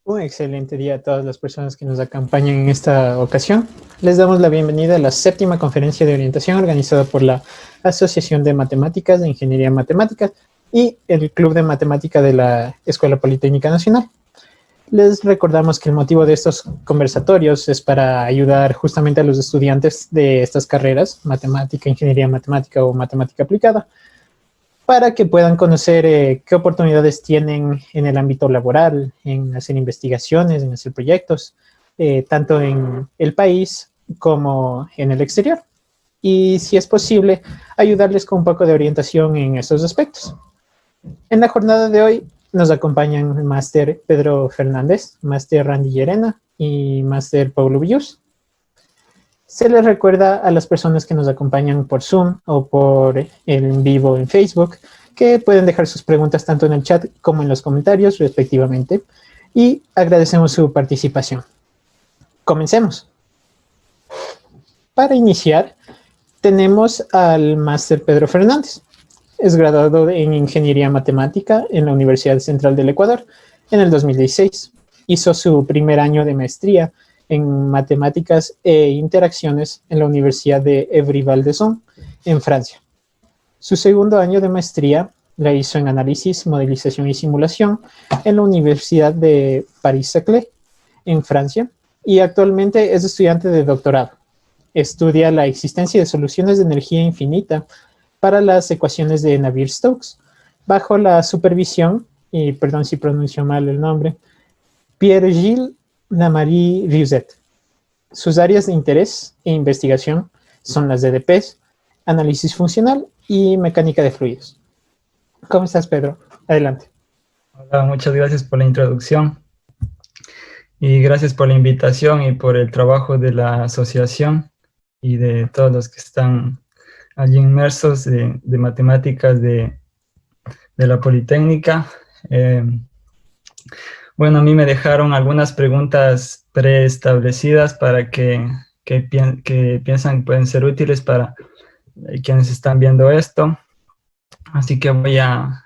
Un excelente día a todas las personas que nos acompañan en esta ocasión. Les damos la bienvenida a la 7ª conferencia de orientación organizada por la Asociación de Matemáticas de Ingeniería Matemática y el Club de Matemática de la Escuela Politécnica Nacional. Les recordamos que el motivo de estos conversatorios es para ayudar justamente a los estudiantes de estas carreras, matemática, ingeniería matemática o matemática aplicada, para que puedan conocer qué oportunidades tienen en el ámbito laboral, en hacer investigaciones, en hacer proyectos, tanto en el país como en el exterior. Y si es posible, ayudarles con un poco de orientación en estos aspectos. En la jornada de hoy nos acompañan Máster Pedro Fernández, Máster Randy Llerena y Máster Paulo Villus. Se les recuerda a las personas que nos acompañan por Zoom o por el en vivo en Facebook que pueden dejar sus preguntas tanto en el chat como en los comentarios respectivamente, y agradecemos su participación. Comencemos. Para iniciar, tenemos al Máster Pedro Fernández. Es graduado en Ingeniería Matemática en la Universidad Central del Ecuador en el 2016. Hizo su primer año de maestría en Matemáticas e Interacciones en la Universidad de Évry-Val-de-Sons, en Francia. Su segundo año de maestría la hizo en Análisis, Modelización y Simulación en la Universidad de Paris-Saclay, en Francia, y actualmente es estudiante de doctorado. Estudia la existencia de soluciones de energía infinita para las ecuaciones de Navier-Stokes, bajo la supervisión, y perdón si pronuncio mal el nombre, Pierre-Gilles Lamarie-Rieuset. Sus áreas de interés e investigación son las DDPs, análisis funcional y mecánica de fluidos. ¿Cómo estás, Pedro? Adelante. Hola, muchas gracias por la introducción y gracias por la invitación y por el trabajo de la asociación y de todos los que están allí inmersos de matemáticas de la Politécnica. Bueno, a mí me dejaron algunas preguntas preestablecidas para que piensan que pueden ser útiles para quienes están viendo esto. Así que voy a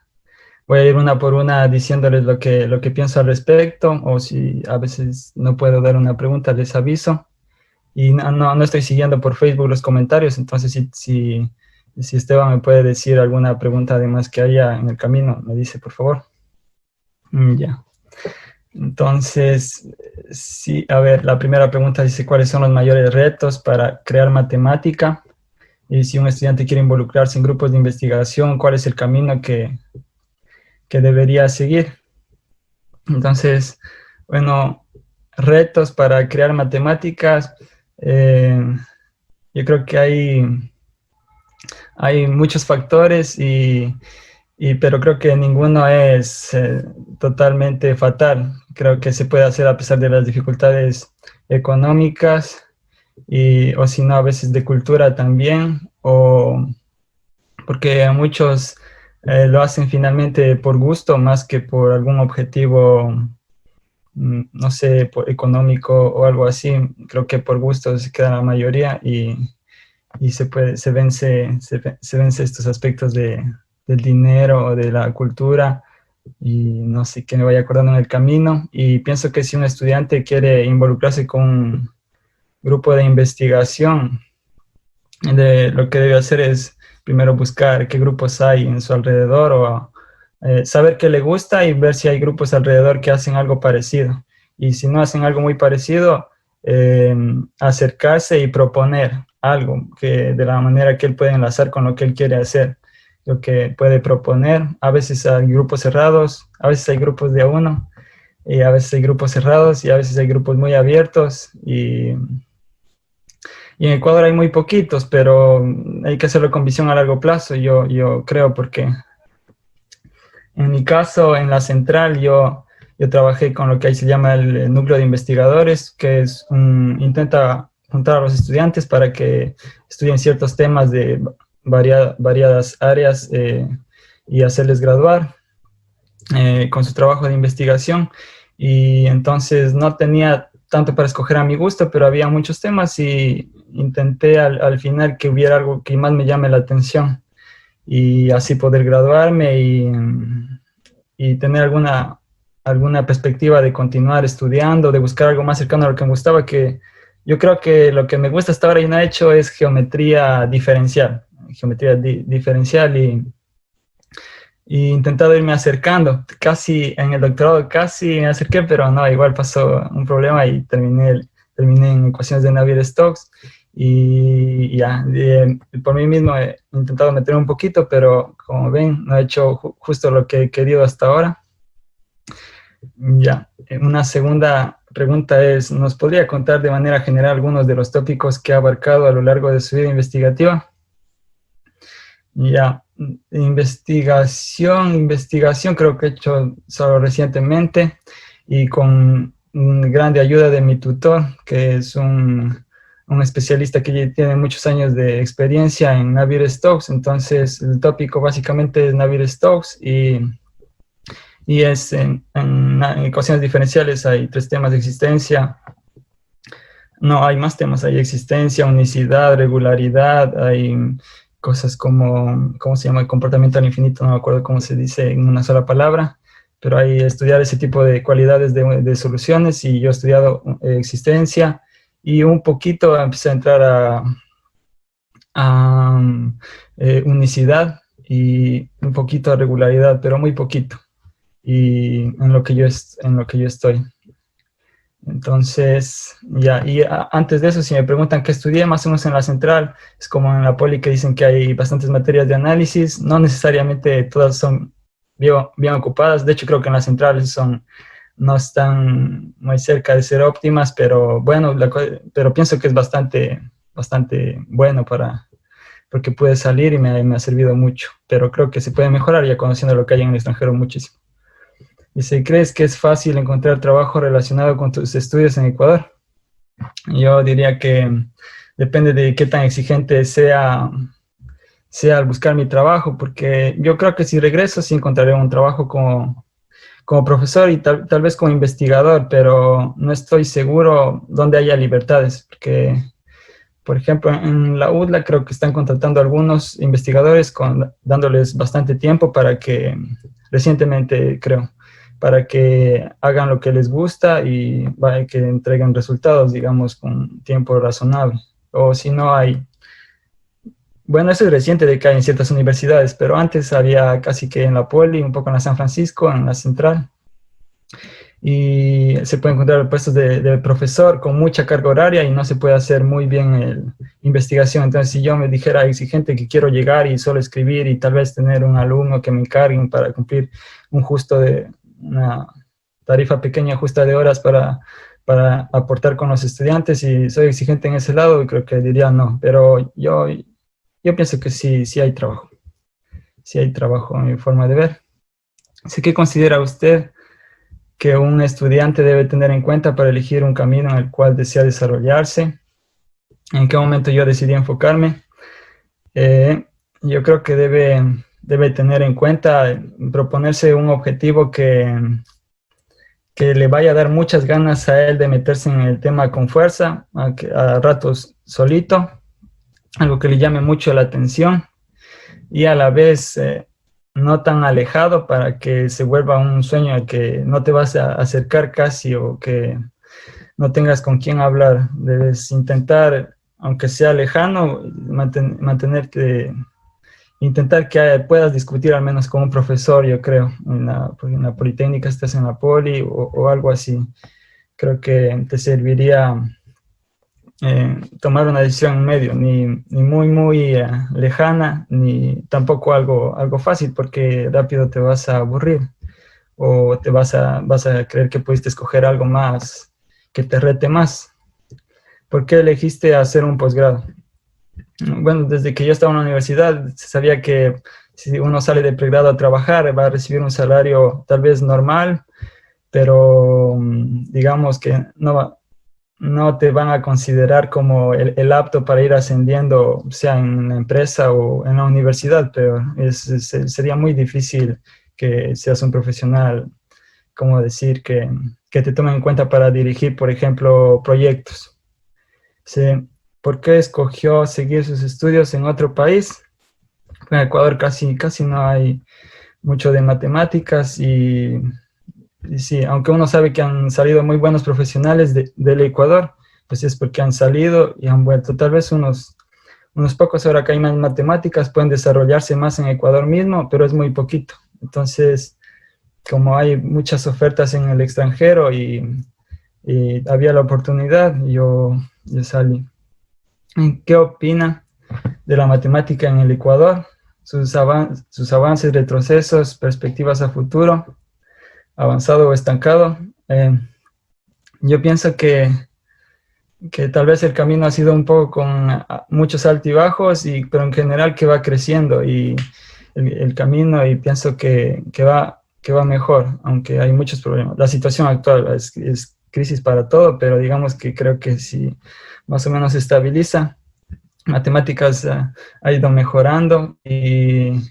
ir una por una diciéndoles lo que pienso al respecto, o si a veces no puedo dar una pregunta, les aviso. Y no estoy siguiendo por Facebook los comentarios, entonces si Esteban me puede decir alguna pregunta además que haya en el camino, me dice, por favor. Ya. Entonces, sí, a ver, la primera pregunta dice, ¿cuáles son los mayores retos para crear matemática? Y si un estudiante quiere involucrarse en grupos de investigación, ¿cuál es el camino que debería seguir? Entonces, bueno, retos para crear matemáticas, yo creo que hay muchos factores, pero creo que ninguno es totalmente fatal. Creo que se puede hacer a pesar de las dificultades económicas, o si no, a veces de cultura también, o porque muchos lo hacen finalmente por gusto más que por algún objetivo, no sé, económico o algo así. Creo que por gusto se queda la mayoría y se vence estos aspectos del dinero o de la cultura, y no sé, que me vaya acordando en el camino. Y pienso que si un estudiante quiere involucrarse con un grupo de investigación, lo que debe hacer es primero buscar qué grupos hay en su alrededor, o saber qué le gusta y ver si hay grupos alrededor que hacen algo parecido. Y si no hacen algo muy parecido, acercarse y proponer algo que de la manera que él puede enlazar con lo que él quiere hacer, lo que puede proponer. A veces hay grupos cerrados, a veces hay grupos de a uno, y a veces hay grupos cerrados, y a veces hay grupos muy abiertos, y en Ecuador hay muy poquitos, pero hay que hacerlo con visión a largo plazo, yo creo, porque en mi caso, en la central, yo trabajé con lo que ahí se llama el núcleo de investigadores, que intenta juntar a los estudiantes para que estudien ciertos temas de variadas áreas, y hacerles graduar. con su trabajo de investigación, y entonces no tenía tanto para escoger a mi gusto, pero había muchos temas y intenté al final que hubiera algo que más me llame la atención y así poder graduarme y tener alguna perspectiva de continuar estudiando, de buscar algo más cercano a lo que me gustaba, que yo creo que lo que me gusta hasta ahora y no he hecho es geometría diferencial y intentado irme acercando, casi en el doctorado casi me acerqué, pero no, igual pasó un problema y terminé en ecuaciones de Navier-Stokes y ya, por mí mismo he intentado meterme un poquito, pero como ven, no he hecho justo lo que he querido hasta ahora. Ya, una segunda pregunta es, ¿nos podría contar de manera general algunos de los tópicos que ha abarcado a lo largo de su vida investigativa? Ya, investigación creo que he hecho solo recientemente y con grande ayuda de mi tutor, que es un especialista que ya tiene muchos años de experiencia en Navier-Stokes. Entonces el tópico básicamente es Navier-Stokes y es en ecuaciones diferenciales hay 3 temas de existencia. No, hay más temas, hay existencia, unicidad, regularidad, hay cosas como, ¿cómo se llama? El comportamiento al infinito, no me acuerdo cómo se dice en una sola palabra, pero hay estudiar ese tipo de cualidades de soluciones y yo he estudiado existencia y un poquito empecé a entrar a unicidad y un poquito a regularidad, pero muy poquito, y en lo que yo estoy. Entonces, ya, y antes de eso, si me preguntan qué estudié, más o menos en la central, es como en la poli que dicen que hay bastantes materias de análisis, no necesariamente todas son bien ocupadas, de hecho creo que en la central no están muy cerca de ser óptimas, pero bueno, pero pienso que es bastante bueno porque puede salir y me ha servido mucho, pero creo que se puede mejorar ya conociendo lo que hay en el extranjero muchísimo. Dice, ¿crees que es fácil encontrar trabajo relacionado con tus estudios en Ecuador? Yo diría que depende de qué tan exigente sea al buscar mi trabajo, porque yo creo que si regreso sí encontraré un trabajo como profesor y tal vez como investigador, pero no estoy seguro dónde haya libertades, porque, por ejemplo, en la UDLA creo que están contratando a algunos investigadores dándoles bastante tiempo recientemente creo, para que hagan lo que les gusta y que entreguen resultados, digamos, con tiempo razonable. O si no hay... Bueno, eso es reciente de que hay en ciertas universidades, pero antes había casi que en la Poli, un poco en la San Francisco, en la Central. Y se puede encontrar puestos de profesor con mucha carga horaria y no se puede hacer muy bien investigación. Entonces, si yo me dijera exigente que quiero llegar y solo escribir y tal vez tener un alumno que me encarguen para cumplir una tarifa pequeña justa de horas para aportar con los estudiantes, y soy exigente en ese lado, creo que diría no, pero yo pienso que sí hay trabajo. Sí hay trabajo en mi forma de ver. Así que, ¿considera usted que un estudiante debe tener en cuenta para elegir un camino en el cual desea desarrollarse? ¿En qué momento yo decidí enfocarme? Yo creo que debe tener en cuenta proponerse un objetivo que le vaya a dar muchas ganas a él de meterse en el tema con fuerza, a ratos solito, algo que le llame mucho la atención y a la vez no tan alejado para que se vuelva un sueño al que no te vas a acercar casi o que no tengas con quién hablar. Debes intentar, aunque sea lejano, intentar que puedas discutir al menos con un profesor, yo creo, en la Politécnica, estás en la Poli o algo así. Creo que te serviría tomar una decisión en medio, ni muy lejana, ni tampoco algo fácil, porque rápido te vas a aburrir o vas a creer que pudiste escoger algo más que te rete más. ¿Por qué elegiste hacer un posgrado? Bueno, desde que yo estaba en la universidad, se sabía que si uno sale de pregrado a trabajar, va a recibir un salario tal vez normal, pero digamos que no te van a considerar como el apto para ir ascendiendo, sea en una empresa o en la universidad, pero sería muy difícil que seas un profesional, como decir, que te tomen en cuenta para dirigir, por ejemplo, proyectos. Sí. ¿Por qué escogió seguir sus estudios en otro país? En Ecuador casi no hay mucho de matemáticas y sí, aunque uno sabe que han salido muy buenos profesionales del Ecuador, pues es porque han salido y han vuelto. Tal vez unos pocos ahora que hay más matemáticas pueden desarrollarse más en Ecuador mismo, pero es muy poquito. Entonces, como hay muchas ofertas en el extranjero y había la oportunidad, yo salí. ¿Qué opina de la matemática en el Ecuador? Sus avances, retrocesos, perspectivas a futuro, avanzado o estancado. Yo pienso que tal vez el camino ha sido un poco con muchos altibajos, pero en general que va creciendo y el camino, y pienso que va mejor, aunque hay muchos problemas. La situación actual es crisis para todo, pero digamos que creo que si más o menos se estabiliza, matemáticas ha ido mejorando y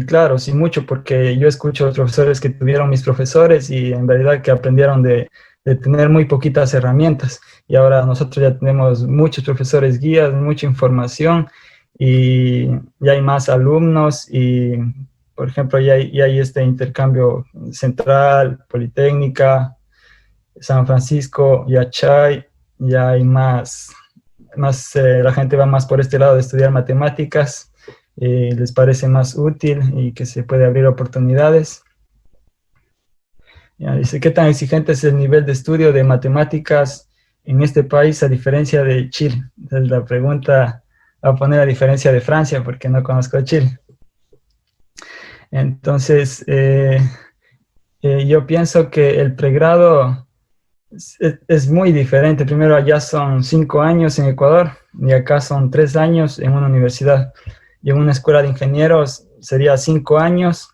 claro, sí mucho, porque yo escucho a los profesores que tuvieron mis profesores y en realidad que aprendieron de tener muy poquitas herramientas. Y ahora nosotros ya tenemos muchos profesores guías, mucha información y ya hay más alumnos y, por ejemplo, ya hay este intercambio Central, Politécnica, San Francisco, Yachay, ya hay más la gente va más por este lado de estudiar matemáticas, les parece más útil y que se puede abrir oportunidades. Ya, dice, ¿qué tan exigente es el nivel de estudio de matemáticas en este país a diferencia de Chile? Entonces la pregunta va a poner a diferencia de Francia, porque no conozco a Chile. Entonces, yo pienso que el pregrado es muy diferente. Primero, allá son 5 años en Ecuador y acá son 3 años en una universidad. Y en una escuela de ingenieros sería 5 años.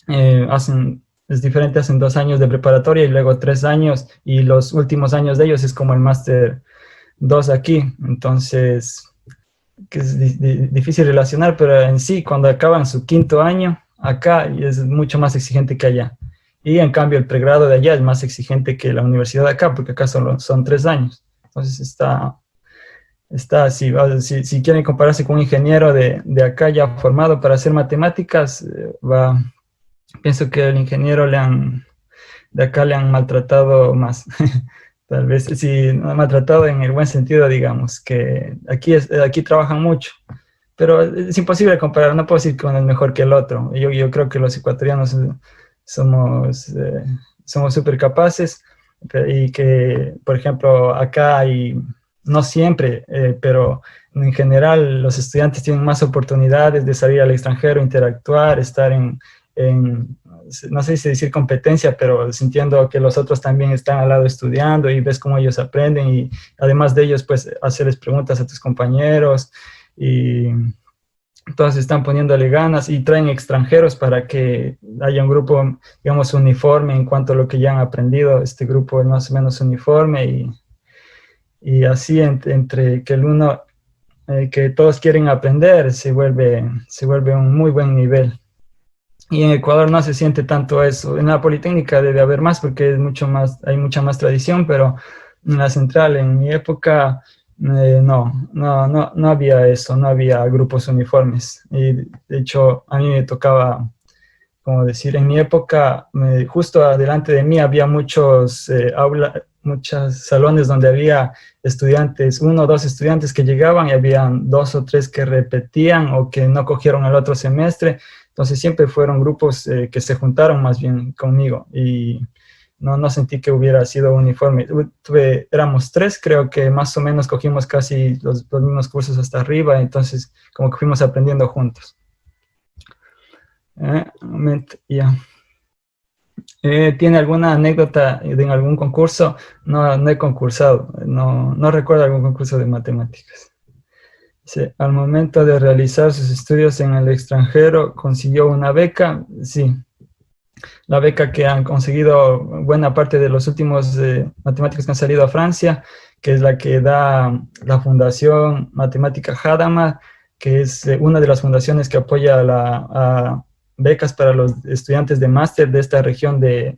Es diferente, hacen 2 años de preparatoria y luego 3 años. Y los últimos años de ellos es como el máster 2 aquí. Entonces, que es difícil relacionar, pero en sí, cuando acaban su 5.º año, acá es mucho más exigente que allá. Y en cambio el pregrado de allá es más exigente que la universidad de acá, porque acá son 3 años. Entonces si quieren compararse con un ingeniero de acá ya formado para hacer matemáticas, pienso que el ingeniero de acá le han maltratado más. Tal vez sí, maltratado en el buen sentido, digamos, que aquí trabajan mucho. Pero es imposible comparar, no puedo decir que uno es mejor que el otro. Yo creo que los ecuatorianos somos súper capaces y que, por ejemplo, acá no siempre, pero en general los estudiantes tienen más oportunidades de salir al extranjero, interactuar, estar no sé si decir competencia, pero sintiendo que los otros también están al lado estudiando y ves cómo ellos aprenden y además de ellos, pues, hacerles preguntas a tus compañeros y todos están poniéndole ganas y traen extranjeros para que haya un grupo, digamos, uniforme en cuanto a lo que ya han aprendido. Este grupo es más o menos uniforme y así entre que todos quieren aprender, se vuelve un muy buen nivel. Y en Ecuador no se siente tanto eso. En la Politécnica debe haber más porque hay mucha más tradición, pero en la Central, en mi época, no había eso, no había grupos uniformes. Y de hecho, a mí me tocaba, como decir, en mi época, justo adelante de mí había muchos salones donde había estudiantes, 1 o 2 estudiantes que llegaban y habían 2 o 3 que repetían o que no cogieron el otro semestre. Entonces siempre fueron grupos que se juntaron más bien conmigo y no sentí que hubiera sido uniforme. Éramos 3, creo que más o menos cogimos casi los mismos cursos hasta arriba, entonces como que fuimos aprendiendo juntos. Ya. ¿Tiene alguna anécdota en algún concurso? No he concursado, no recuerdo algún concurso de matemáticas. Sí, al momento de realizar sus estudios en el extranjero, ¿consiguió una beca? Sí, la beca que han conseguido buena parte de los últimos matemáticos que han salido a Francia, que es la que da la Fundación Matemática Hadamard, que es una de las fundaciones que apoya becas para los estudiantes de máster de esta región de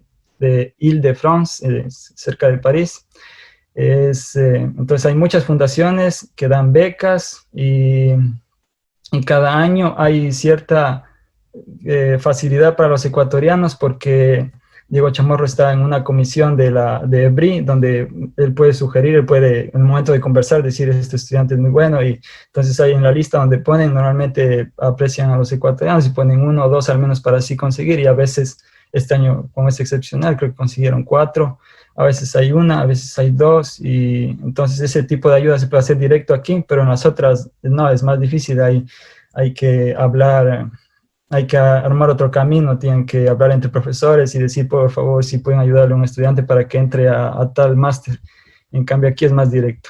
Île-de-France, cerca de París. Entonces hay muchas fundaciones que dan becas y cada año hay cierta facilidad para los ecuatorianos porque Diego Chamorro está en una comisión de EBRI, donde él puede sugerir, él puede en el momento de conversar decir este estudiante es muy bueno, y entonces ahí en la lista donde ponen, normalmente aprecian a los ecuatorianos y ponen 1 o 2 al menos para así conseguir, y a veces este año, como es excepcional, creo que consiguieron 4, a veces hay 1, a veces hay 2, y entonces ese tipo de ayuda se puede hacer directo aquí, pero en las otras no, es más difícil, hay que hablar, hay que armar otro camino, tienen que hablar entre profesores y decir, por favor, si pueden ayudarle a un estudiante para que entre a tal máster. En cambio, aquí es más directo.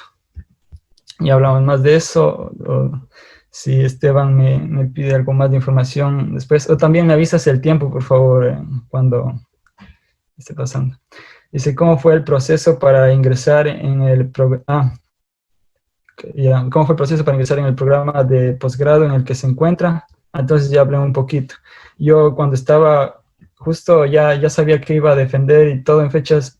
Y hablamos más de eso, o si Esteban me pide algo más de información después, o también me avisas el tiempo, por favor, cuando esté pasando. Dice, ¿cómo fue el proceso para ingresar en el programa? ¿Cómo fue el proceso para ingresar en el programa de posgrado en el que se encuentra? Entonces ya hablé un poquito. Yo cuando estaba, justo ya sabía que iba a defender y todo en fechas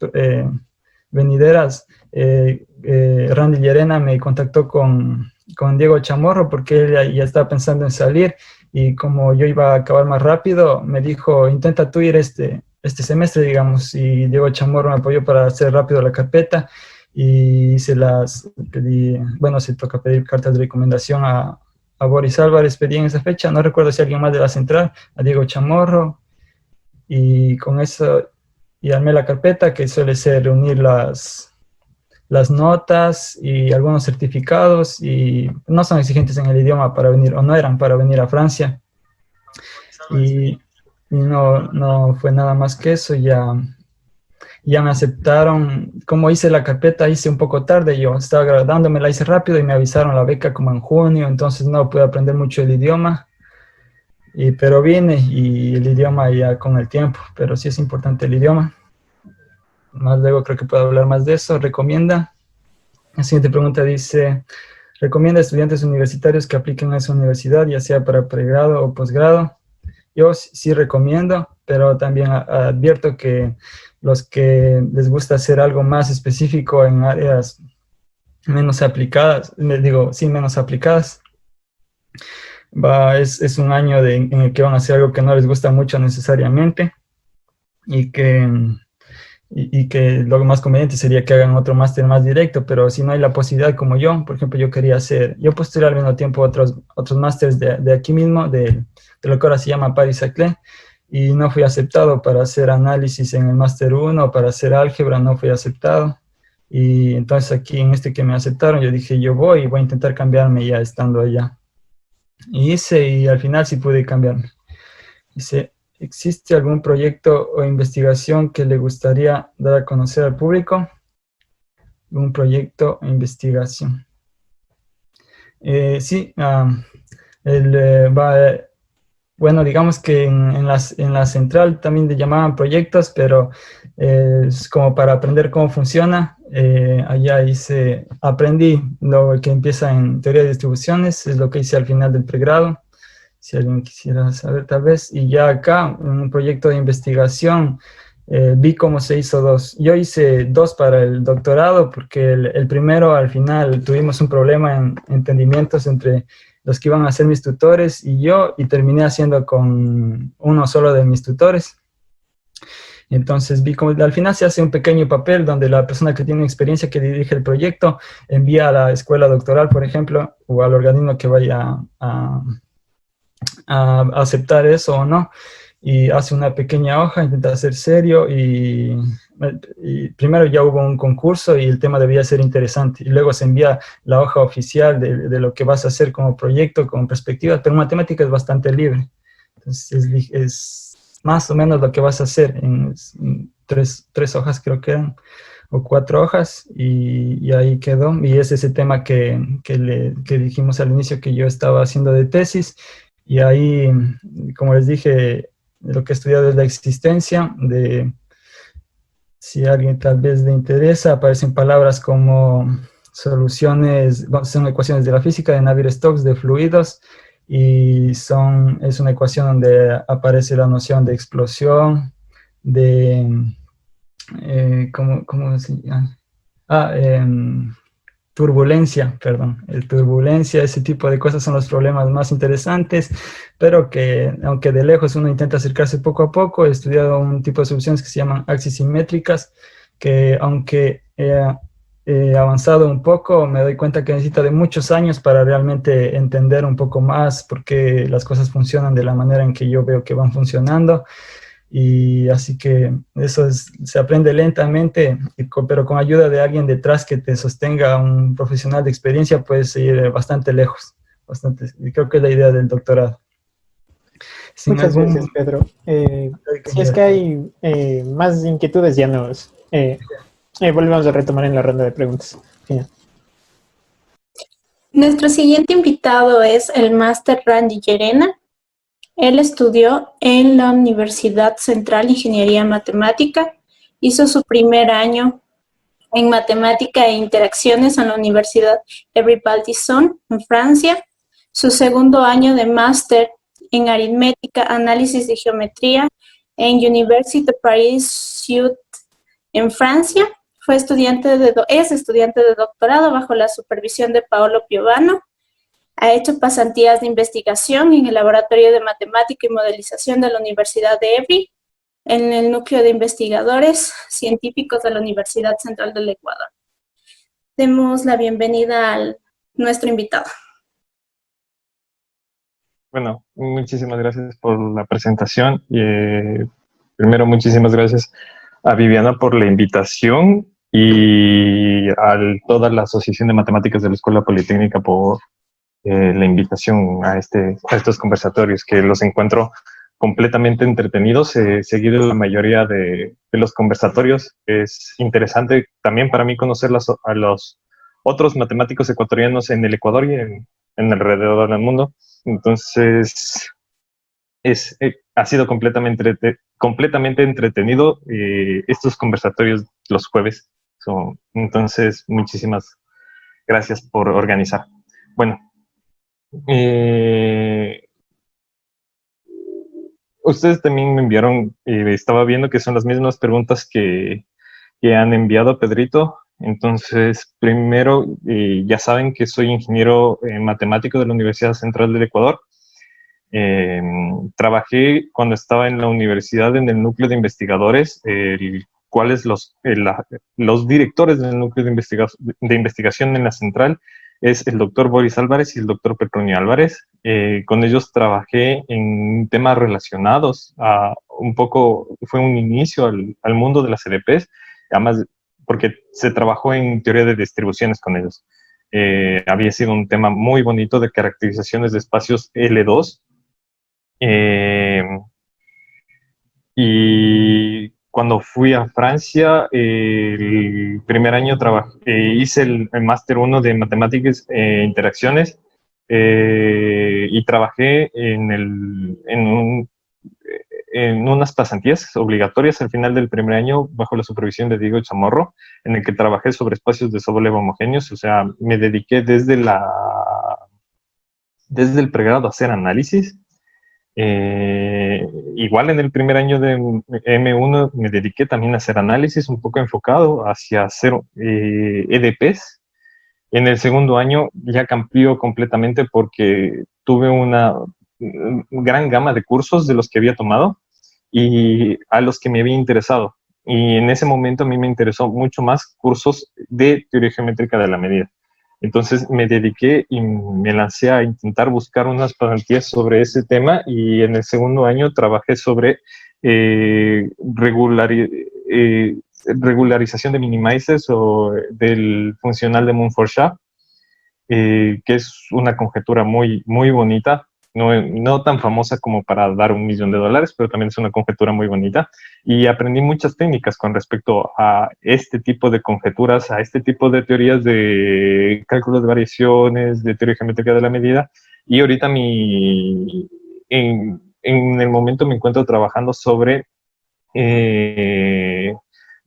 venideras, Randy Llerena me contactó con Diego Chamorro porque él ya estaba pensando en salir, y como yo iba a acabar más rápido, me dijo, intenta tú ir este semestre, digamos, y Diego Chamorro me apoyó para hacer rápido la carpeta, y pedí, bueno, se toca pedir cartas de recomendación a Boris Álvarez, pedí en esa fecha, no recuerdo si alguien más de la central, a Diego Chamorro, y con eso, y armé la carpeta, que suele ser reunir las notas y algunos certificados, y no son exigentes en el idioma para venir, o no eran para venir a Francia, y no fue nada más que eso, ya me aceptaron. Como hice la carpeta, hice un poco tarde, yo estaba graduándome, la hice rápido y me avisaron la beca como en junio, entonces no pude aprender mucho el idioma, pero vine, y el idioma ya con el tiempo, pero sí es importante el idioma. Más luego creo que puedo hablar más de eso. ¿Recomienda? La siguiente pregunta dice, ¿recomienda a estudiantes universitarios que apliquen a esa universidad, ya sea para pregrado o posgrado? Yo sí recomiendo, pero también advierto que los que les gusta hacer algo más específico en áreas menos aplicadas, menos aplicadas, es un año en el que van a hacer algo que no les gusta mucho necesariamente, y que lo más conveniente sería que hagan otro máster más directo, pero si no hay la posibilidad, como yo, por ejemplo, yo postulé al mismo tiempo otros másters de aquí mismo, de lo que ahora se llama Paris-Saclay, y no fui aceptado para hacer análisis en el máster 1, para hacer álgebra no fui aceptado, y entonces aquí en este que me aceptaron, yo dije, yo voy a intentar cambiarme ya estando allá. Y al final sí pude cambiarme. Dice, ¿existe algún proyecto o investigación que le gustaría dar a conocer al público? Un proyecto o investigación. Sí, bueno, digamos que en la central también le llamaban proyectos, pero es como para aprender cómo funciona. Allá aprendí lo que empieza en teoría de distribuciones, es lo que hice al final del pregrado, si alguien quisiera saber tal vez. Y ya acá, en un proyecto de investigación, vi cómo se hizo 2. Yo hice 2 para el doctorado, porque el primero al final tuvimos un problema en entendimientos entre los que iban a ser mis tutores y yo, y terminé haciendo con uno solo de mis tutores. Entonces vi como al final se hace un pequeño papel donde la persona que tiene experiencia, que dirige el proyecto, envía a la escuela doctoral, por ejemplo, o al organismo que vaya a aceptar eso o no, y hace una pequeña hoja, intenta ser serio, y primero ya hubo un concurso y el tema debía ser interesante, y luego se envía la hoja oficial de lo que vas a hacer como proyecto, como perspectiva, pero matemática es bastante libre, entonces es más o menos lo que vas a hacer en tres hojas creo que eran, o 4 hojas, y ahí quedó, y es ese tema que dijimos al inicio que yo estaba haciendo de tesis, y ahí, como les dije, lo que he estudiado es la existencia, si a alguien tal vez le interesa, aparecen palabras como soluciones, son ecuaciones de la física, de Navier-Stokes, de fluidos, y es una ecuación donde aparece la noción de explosión, de, ¿cómo se llama? Turbulencia, perdón, el turbulencia, ese tipo de cosas son los problemas más interesantes, pero que aunque de lejos uno intenta acercarse poco a poco, he estudiado un tipo de soluciones que se llaman axis simétricas, que aunque he avanzado un poco, me doy cuenta que necesita de muchos años para realmente entender un poco más por qué las cosas funcionan de la manera en que yo veo que van funcionando. Y así que se aprende lentamente, pero con ayuda de alguien detrás que te sostenga, un profesional de experiencia, puedes ir bastante lejos. Bastante, y creo que es la idea del doctorado. Sin Muchas gracias, algún... Pedro. Si es que hay más inquietudes, ya nos volvemos a retomar en la ronda de preguntas. Final. Nuestro siguiente invitado es el máster Randy Llerena. Él estudió en la Universidad Central Ingeniería Matemática, hizo su primer año en Matemática e Interacciones en la Universidad Évry-Val-d'Isson, en Francia, su segundo año de máster en Aritmética, Análisis de Geometría en Université de Paris-Sud, en Francia. Es estudiante de doctorado bajo la supervisión de Paolo Piovano. Ha hecho pasantías de investigación en el Laboratorio de Matemática y Modelización de la Universidad de Évry, en el núcleo de investigadores científicos de la Universidad Central del Ecuador. Demos la bienvenida a nuestro invitado. Bueno, muchísimas gracias por la presentación. Primero, muchísimas gracias a Viviana por la invitación y a toda la Asociación de Matemáticas de la Escuela Politécnica por la invitación a estos conversatorios, que los encuentro completamente entretenidos. He seguido la mayoría de los conversatorios. Es interesante también para mí conocer a los otros matemáticos ecuatorianos en el Ecuador y en alrededor del mundo. Entonces, ha sido completamente entretenido estos conversatorios los jueves. Entonces, muchísimas gracias por organizar. Bueno, ustedes también me enviaron, estaba viendo que son las mismas preguntas que han enviado a Pedrito. Entonces, primero, ya saben que soy ingeniero matemático de la Universidad Central del Ecuador. Trabajé cuando estaba en la universidad en el núcleo de investigadores, cuáles los directores del núcleo de investigación en la central es el doctor Boris Álvarez y el doctor Petronio Álvarez. Con ellos trabajé en temas relacionados un poco, fue un inicio al mundo de las EDPs, además porque se trabajó en teoría de distribuciones con ellos. Había sido un tema muy bonito de caracterizaciones de espacios L2. Y cuando fui a Francia, el primer año hice el máster 1 de matemáticas e interacciones y trabajé en unas pasantías obligatorias al final del primer año bajo la supervisión de Diego Chamorro, en el que trabajé sobre espacios de Sobolev homogéneos. O sea, me dediqué desde el pregrado a hacer análisis. Igual en el primer año de M1 me dediqué también a hacer análisis un poco enfocado hacia hacer EDPs. En el segundo año ya cambió completamente porque tuve una gran gama de cursos de los que había tomado y a los que me había interesado. Y en ese momento a mí me interesó mucho más cursos de teoría geométrica de la medida. Entonces me dediqué y me lancé a intentar buscar unas pasantías sobre ese tema, y en el segundo año trabajé sobre regularización de minimizers o del funcional de Montfort-Schaaf, que es una conjetura muy, muy bonita. No tan famosa como para dar $1.000.000, pero también es una conjetura muy bonita. Y aprendí muchas técnicas con respecto a este tipo de conjeturas, a este tipo de teorías de cálculos de variaciones, de teoría geométrica de la medida. Y ahorita en el momento me encuentro trabajando sobre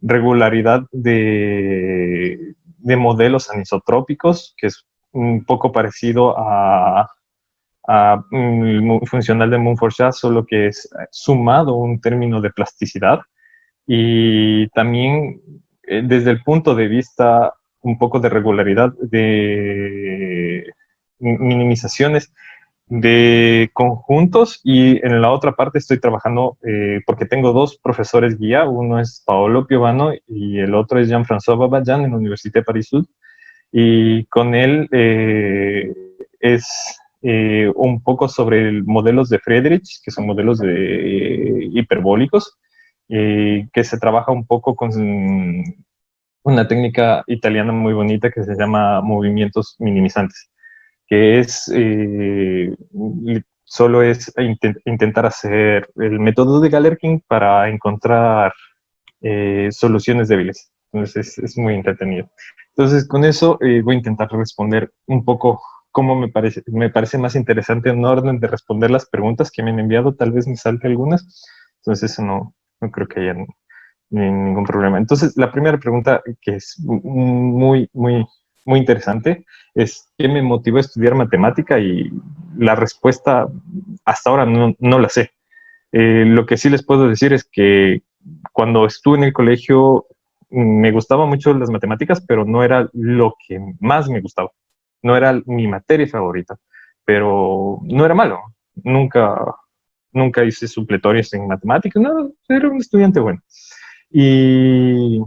regularidad de modelos anisotrópicos, que es un poco parecido funcional de Montforchat, solo que es sumado un término de plasticidad y también desde el punto de vista un poco de regularidad, de minimizaciones de conjuntos, y en la otra parte estoy trabajando porque tengo dos profesores guía, uno es Paolo Piovano y el otro es Jean-François Babayan en la Université de Paris-Sud, y con él es un poco sobre modelos de Friedrich, que son modelos hiperbólicos, que se trabaja un poco con una técnica italiana muy bonita que se llama movimientos minimizantes, que es solo es intentar hacer el método de Galerkin para encontrar soluciones débiles. Entonces es muy entretenido. Entonces con eso voy a intentar responder un poco cómo me parece más interesante en orden de responder las preguntas que me han enviado. Tal vez me salte algunas. Entonces eso no creo que haya ningún problema. Entonces la primera pregunta, que es muy interesante, es ¿qué me motivó a estudiar matemática? Y la respuesta hasta ahora no la sé. Lo que sí les puedo decir es que cuando estuve en el colegio me gustaban mucho las matemáticas, pero no era lo que más me gustaba. No era mi materia favorita, pero no era malo. Nunca hice supletorios en matemáticas, no, era un estudiante bueno. Y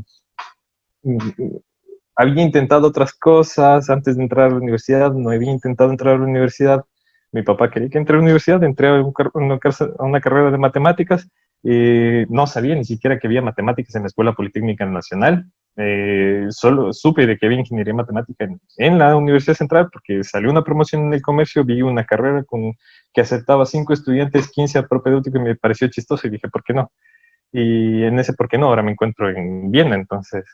había intentado otras cosas antes de entrar a la universidad, no había intentado entrar a la universidad. Mi papá quería que entre a la universidad, entré a una carrera de matemáticas, y no sabía ni siquiera que había matemáticas en la Escuela Politécnica Nacional. Solo supe de que había ingeniería matemática en la Universidad Central porque salió una promoción en el comercio, vi una carrera que aceptaba 5 estudiantes, 15 a propedéutico, y me pareció chistoso y dije, ¿por qué no? Y en ese por qué no, ahora me encuentro en Viena. Entonces,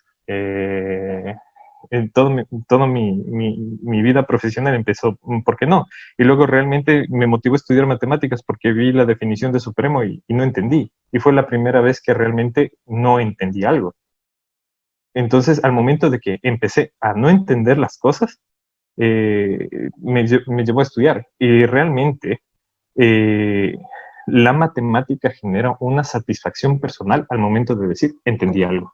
en todo mi vida profesional empezó, ¿por qué no? Y luego realmente me motivó a estudiar matemáticas porque vi la definición de supremo y no entendí. Y fue la primera vez que realmente no entendí algo. Entonces, al momento de que empecé a no entender las cosas, me llevó a estudiar. Y realmente la matemática genera una satisfacción personal al momento de decir, entendí algo.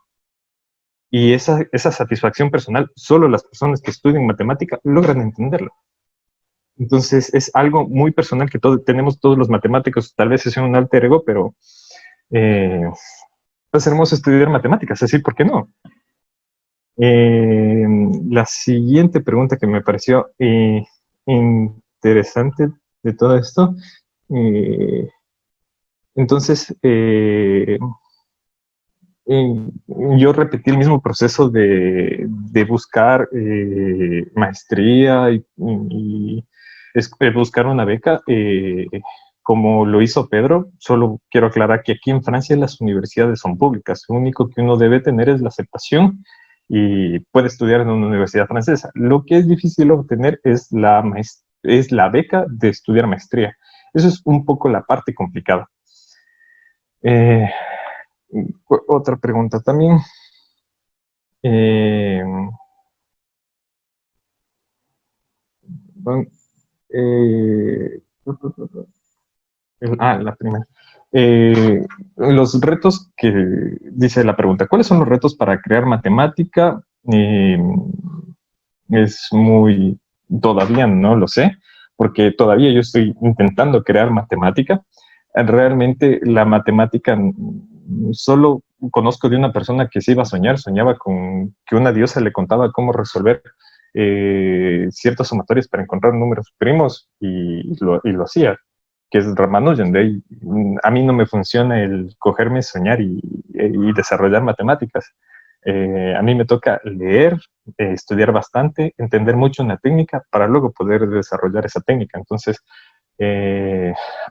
Y esa satisfacción personal, solo las personas que estudian matemática logran entenderlo. Entonces, es algo muy personal que tenemos todos los matemáticos. Tal vez es un alter ego, pero es hermoso estudiar matemáticas, así, ¿por qué no? La siguiente pregunta que me pareció interesante de todo esto, entonces, yo repetí el mismo proceso de buscar maestría y buscar una beca, como lo hizo Pedro. Solo quiero aclarar que aquí en Francia las universidades son públicas. Lo único que uno debe tener es la aceptación y puede estudiar en una universidad francesa. Lo que es difícil obtener es la beca de estudiar maestría. Eso es un poco la parte complicada. Otra pregunta también. La primera. Los retos que dice la pregunta, ¿cuáles son los retos para crear matemática? Es muy, todavía no lo sé, porque todavía yo estoy intentando crear matemática. Realmente la matemática, solo conozco de una persona que se iba a soñaba con que una diosa le contaba cómo resolver ciertas sumatorias para encontrar números primos, y lo hacía, que es Ramanujan. De ahí, a mí no me funciona el cogerme, soñar y desarrollar matemáticas. A mí me toca leer, estudiar bastante, entender mucho una técnica para luego poder desarrollar esa técnica. Entonces,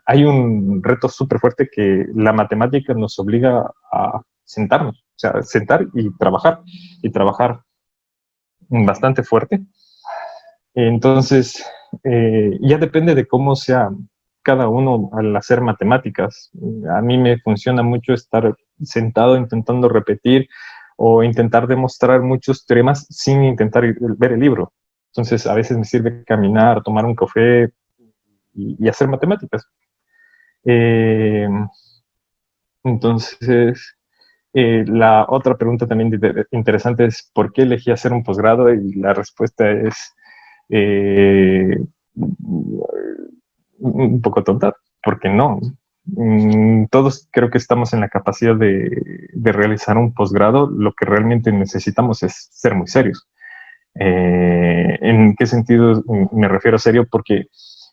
hay un reto súper fuerte que la matemática nos obliga a sentarnos, o sea, sentar y trabajar bastante fuerte. Entonces, ya depende de cómo sea cada uno al hacer matemáticas. A mí me funciona mucho estar sentado intentando repetir o intentar demostrar muchos teoremas sin intentar ver el libro. Entonces, a veces me sirve caminar, tomar un café, y hacer matemáticas. Entonces, la otra pregunta también interesante es ¿por qué elegí hacer un posgrado? Y la respuesta es un poco tonta, porque no. Todos creo que estamos en la capacidad de realizar un posgrado. Lo que realmente necesitamos es ser muy serios. ¿En qué sentido me refiero a serio? Porque,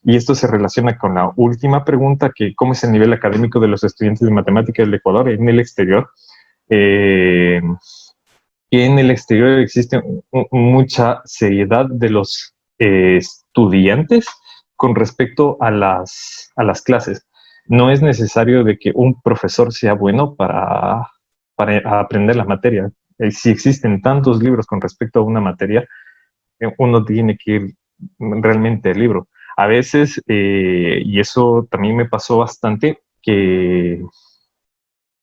y esto se relaciona con la última pregunta, que cómo es el nivel académico de los estudiantes de matemáticas del Ecuador en el exterior. Y en el exterior existe mucha seriedad de los estudiantes con respecto a las clases. No es necesario de que un profesor sea bueno para aprender la materia. Si existen tantos libros con respecto a una materia, uno tiene que ir realmente al libro. A veces, y eso también me pasó bastante, que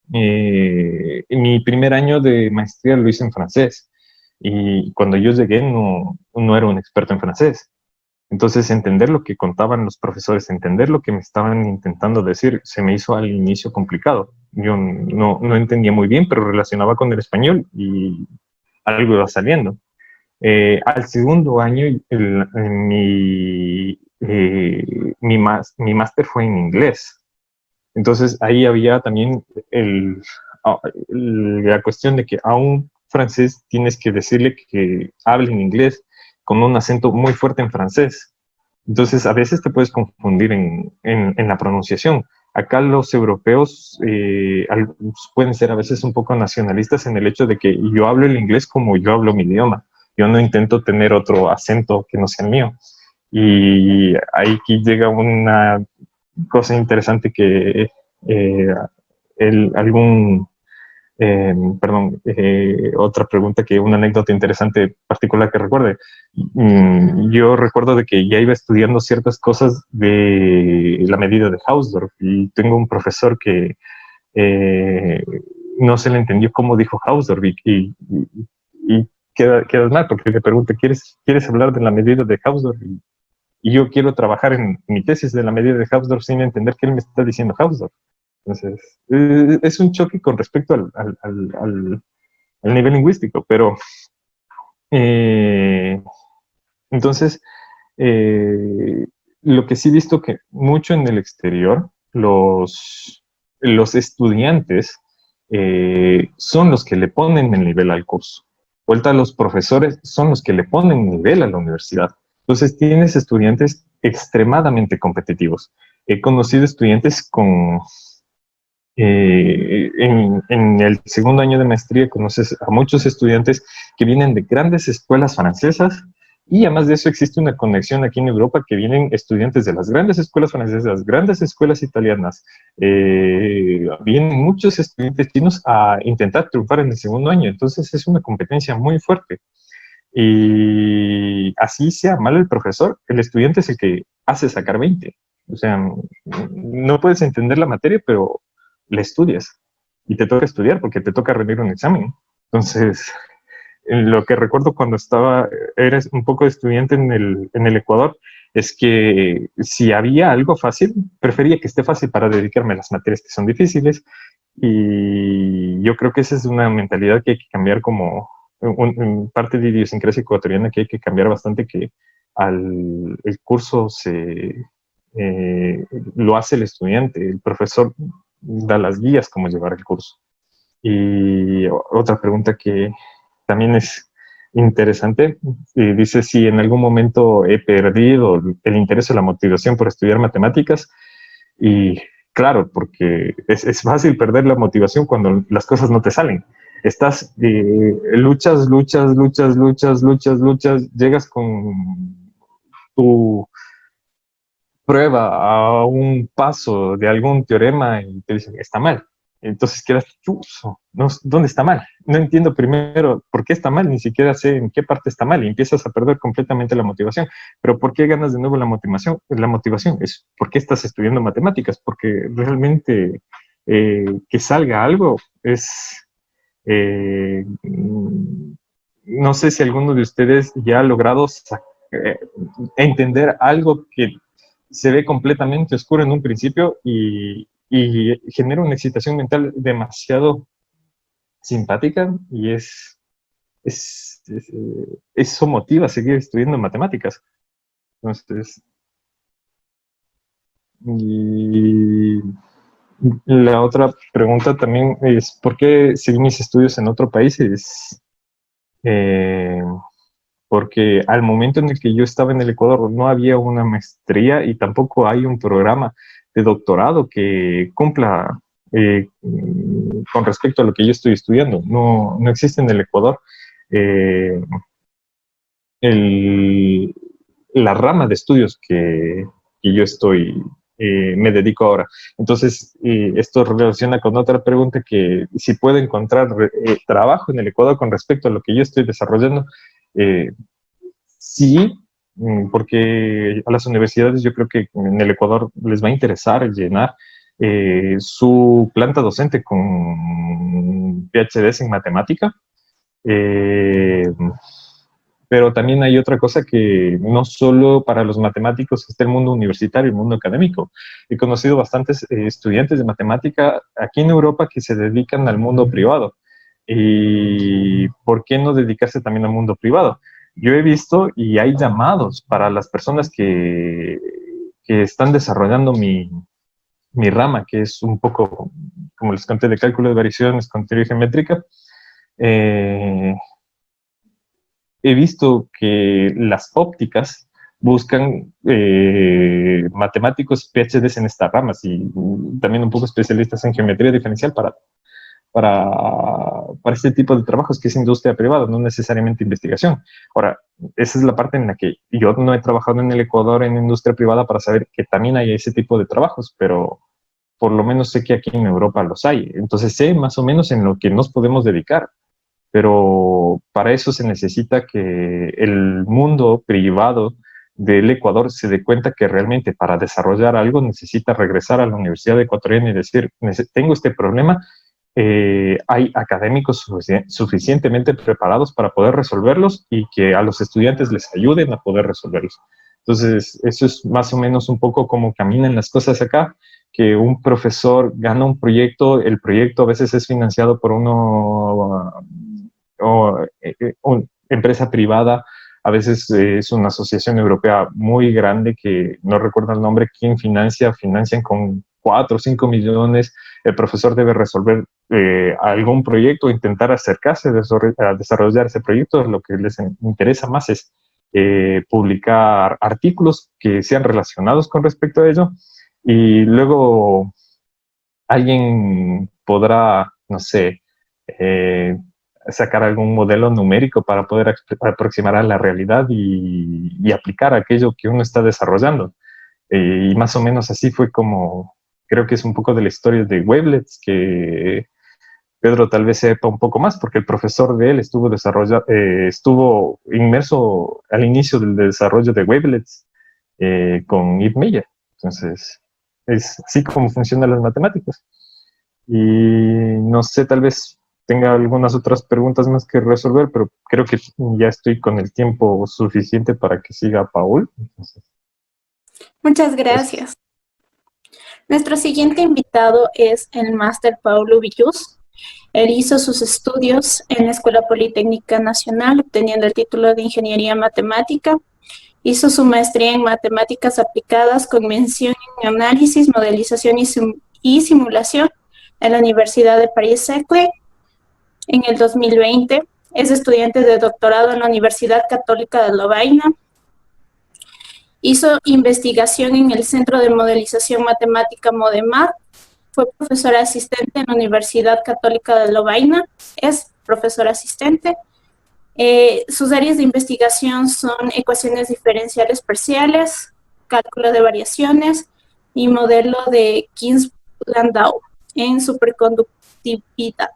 mi primer año de maestría lo hice en francés y cuando yo llegué no era un experto en francés. Entonces, entender lo que contaban los profesores, entender lo que me estaban intentando decir, se me hizo al inicio complicado. Yo no entendía muy bien, pero relacionaba con el español y algo iba saliendo. Al segundo año, mi máster fue en inglés. Entonces ahí había también la cuestión de que a un francés tienes que decirle que hable en inglés con un acento muy fuerte en francés. Entonces a veces te puedes confundir en la pronunciación. Acá los europeos pueden ser a veces un poco nacionalistas en el hecho de que yo hablo el inglés como yo hablo mi idioma. Yo no intento tener otro acento que no sea el mío. Y ahí aquí llega una cosa interesante que otra pregunta una anécdota interesante particular que recuerde. Yo recuerdo de que ya iba estudiando ciertas cosas de la medida de Hausdorff y tengo un profesor que no se le entendió cómo dijo Hausdorff y quedas mal porque te pregunta, ¿quieres hablar de la medida de Hausdorff? Y yo quiero trabajar en mi tesis de la medida de Hausdorff sin entender qué él me está diciendo Hausdorff. Entonces, es un choque con respecto al nivel lingüístico, pero entonces, lo que sí he visto que mucho en el exterior, los estudiantes son los que le ponen el nivel al curso. Vuelta, los profesores son los que le ponen nivel a la universidad. Entonces tienes estudiantes extremadamente competitivos. He conocido estudiantes en el segundo año de maestría conoces a muchos estudiantes que vienen de grandes escuelas francesas y además de eso existe una conexión aquí en Europa que vienen estudiantes de las grandes escuelas francesas, las grandes escuelas italianas. Vienen muchos estudiantes chinos a intentar triunfar en el segundo año. Entonces es una competencia muy fuerte. Y así sea malo el profesor, el estudiante es el que hace sacar 20. O sea, no puedes entender la materia, pero la estudias. Y te toca estudiar porque te toca rendir un examen. Entonces, lo que recuerdo cuando era un poco estudiante en el Ecuador, es que si había algo fácil, prefería que esté fácil para dedicarme a las materias que son difíciles. Y yo creo que esa es una mentalidad que hay que cambiar como parte de idiosincrasia ecuatoriana que hay que cambiar bastante, que el curso lo hace el estudiante, el profesor da las guías cómo llevar el curso. Y otra pregunta que también es interesante, dice si en algún momento he perdido el interés o la motivación por estudiar matemáticas. Y claro, porque es fácil perder la motivación cuando las cosas no te salen. Estás, luchas, llegas con tu prueba a un paso de algún teorema y te dicen, está mal. Entonces quedas, no, ¿dónde está mal? No entiendo primero por qué está mal, ni siquiera sé en qué parte está mal y empiezas a perder completamente la motivación. Pero ¿por qué ganas de nuevo la motivación? La motivación es ¿por qué estás estudiando matemáticas? Porque realmente que salga algo es... no sé si alguno de ustedes ya ha logrado entender algo que se ve completamente oscuro en un principio y genera una excitación mental demasiado simpática y eso motiva a seguir estudiando matemáticas. Entonces, y la otra pregunta también es, ¿por qué seguí mis estudios en otro país? Eh, porque al momento en el que yo estaba en el Ecuador no había una maestría y tampoco hay un programa de doctorado que cumpla con respecto a lo que yo estoy estudiando. No, no existe en el Ecuador eh, el, la rama de estudios que yo me dedico ahora. Entonces, esto relaciona con otra pregunta que si puedo encontrar trabajo en el Ecuador con respecto a lo que yo estoy desarrollando. Sí, porque a las universidades yo creo que en el Ecuador les va a interesar llenar su planta docente con PhDs en matemática. Eh, pero también hay otra cosa que no solo para los matemáticos está el mundo universitario, el mundo académico. He conocido bastantes estudiantes de matemática aquí en Europa que se dedican al mundo privado. ¿Y por qué no dedicarse también al mundo privado? Yo he visto y hay llamados para las personas que están desarrollando mi rama, que es un poco, como les conté, de cálculo de variaciones con teoría geométrica. He visto que las ópticas buscan matemáticos PhDs en estas ramas y también un poco especialistas en geometría diferencial para este tipo de trabajos que es industria privada, no necesariamente investigación. Ahora, esa es la parte en la que yo no he trabajado en el Ecuador en industria privada para saber que también hay ese tipo de trabajos, pero por lo menos sé que aquí en Europa los hay. Entonces sé más o menos en lo que nos podemos dedicar. Pero para eso se necesita que el mundo privado del Ecuador se dé cuenta que realmente para desarrollar algo necesita regresar a la Universidad Ecuatoriana y decir, tengo este problema, hay académicos suficientemente preparados para poder resolverlos y que a los estudiantes les ayuden a poder resolverlos. Entonces, eso es más o menos un poco como caminan las cosas acá, que un profesor gana un proyecto, el proyecto a veces es financiado por una empresa privada, a veces es una asociación europea muy grande que no recuerdo el nombre, quién financian con 4 o 5 millones, el profesor debe resolver algún proyecto, intentar acercarse a desarrollar ese proyecto, lo que les interesa más es publicar artículos que sean relacionados con respecto a ello, y luego alguien podrá, no sé, sacar algún modelo numérico para poder aproximar a la realidad y aplicar aquello que uno está desarrollando. Y más o menos así fue como, creo que es un poco de la historia de Wavelets, que Pedro tal vez sepa un poco más, porque el profesor de él estuvo inmerso al inicio del desarrollo de Wavelets con Yves Meyer. Entonces, es así como funcionan las matemáticas. Y no sé, tal vez tenga algunas otras preguntas más que resolver, pero creo que ya estoy con el tiempo suficiente para que siga Paul. Entonces, Muchas gracias. Nuestro siguiente invitado es el máster Paulo Villús. Él hizo sus estudios en la Escuela Politécnica Nacional, obteniendo el título de Ingeniería Matemática. Hizo su maestría en Matemáticas Aplicadas con mención en Análisis, Modelización y Simulación en la Universidad de Paris-Saclay. En el 2020 es estudiante de doctorado en la Universidad Católica de Lovaina. Hizo investigación en el Centro de Modelización Matemática MODEMAT. Fue profesora asistente en la Universidad Católica de Lovaina. Es profesora asistente. Sus áreas de investigación son ecuaciones diferenciales parciales, cálculo de variaciones y modelo de King's-Landau en superconductividad.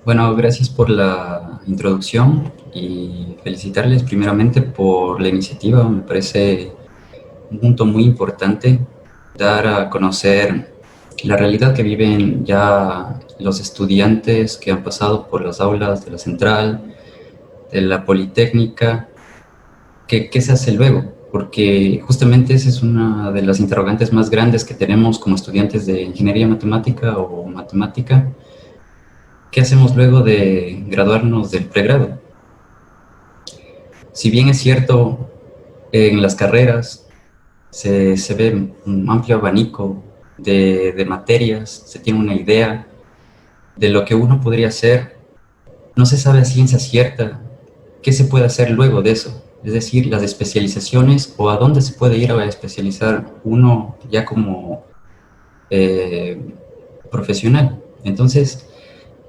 Bueno, gracias por la introducción y felicitarles primeramente por la iniciativa. Me parece un punto muy importante dar a conocer la realidad que viven ya los estudiantes que han pasado por las aulas de la Central, de la Politécnica, ¿qué se hace luego? Porque justamente esa es una de las interrogantes más grandes que tenemos como estudiantes de ingeniería matemática o matemática. ¿Qué hacemos luego de graduarnos del pregrado? Si bien es cierto, en las carreras se ve un amplio abanico de materias, se tiene una idea de lo que uno podría hacer, no se sabe a ciencia cierta qué se puede hacer luego de eso. Es decir, las especializaciones o a dónde se puede ir a especializar uno ya como profesional. Entonces,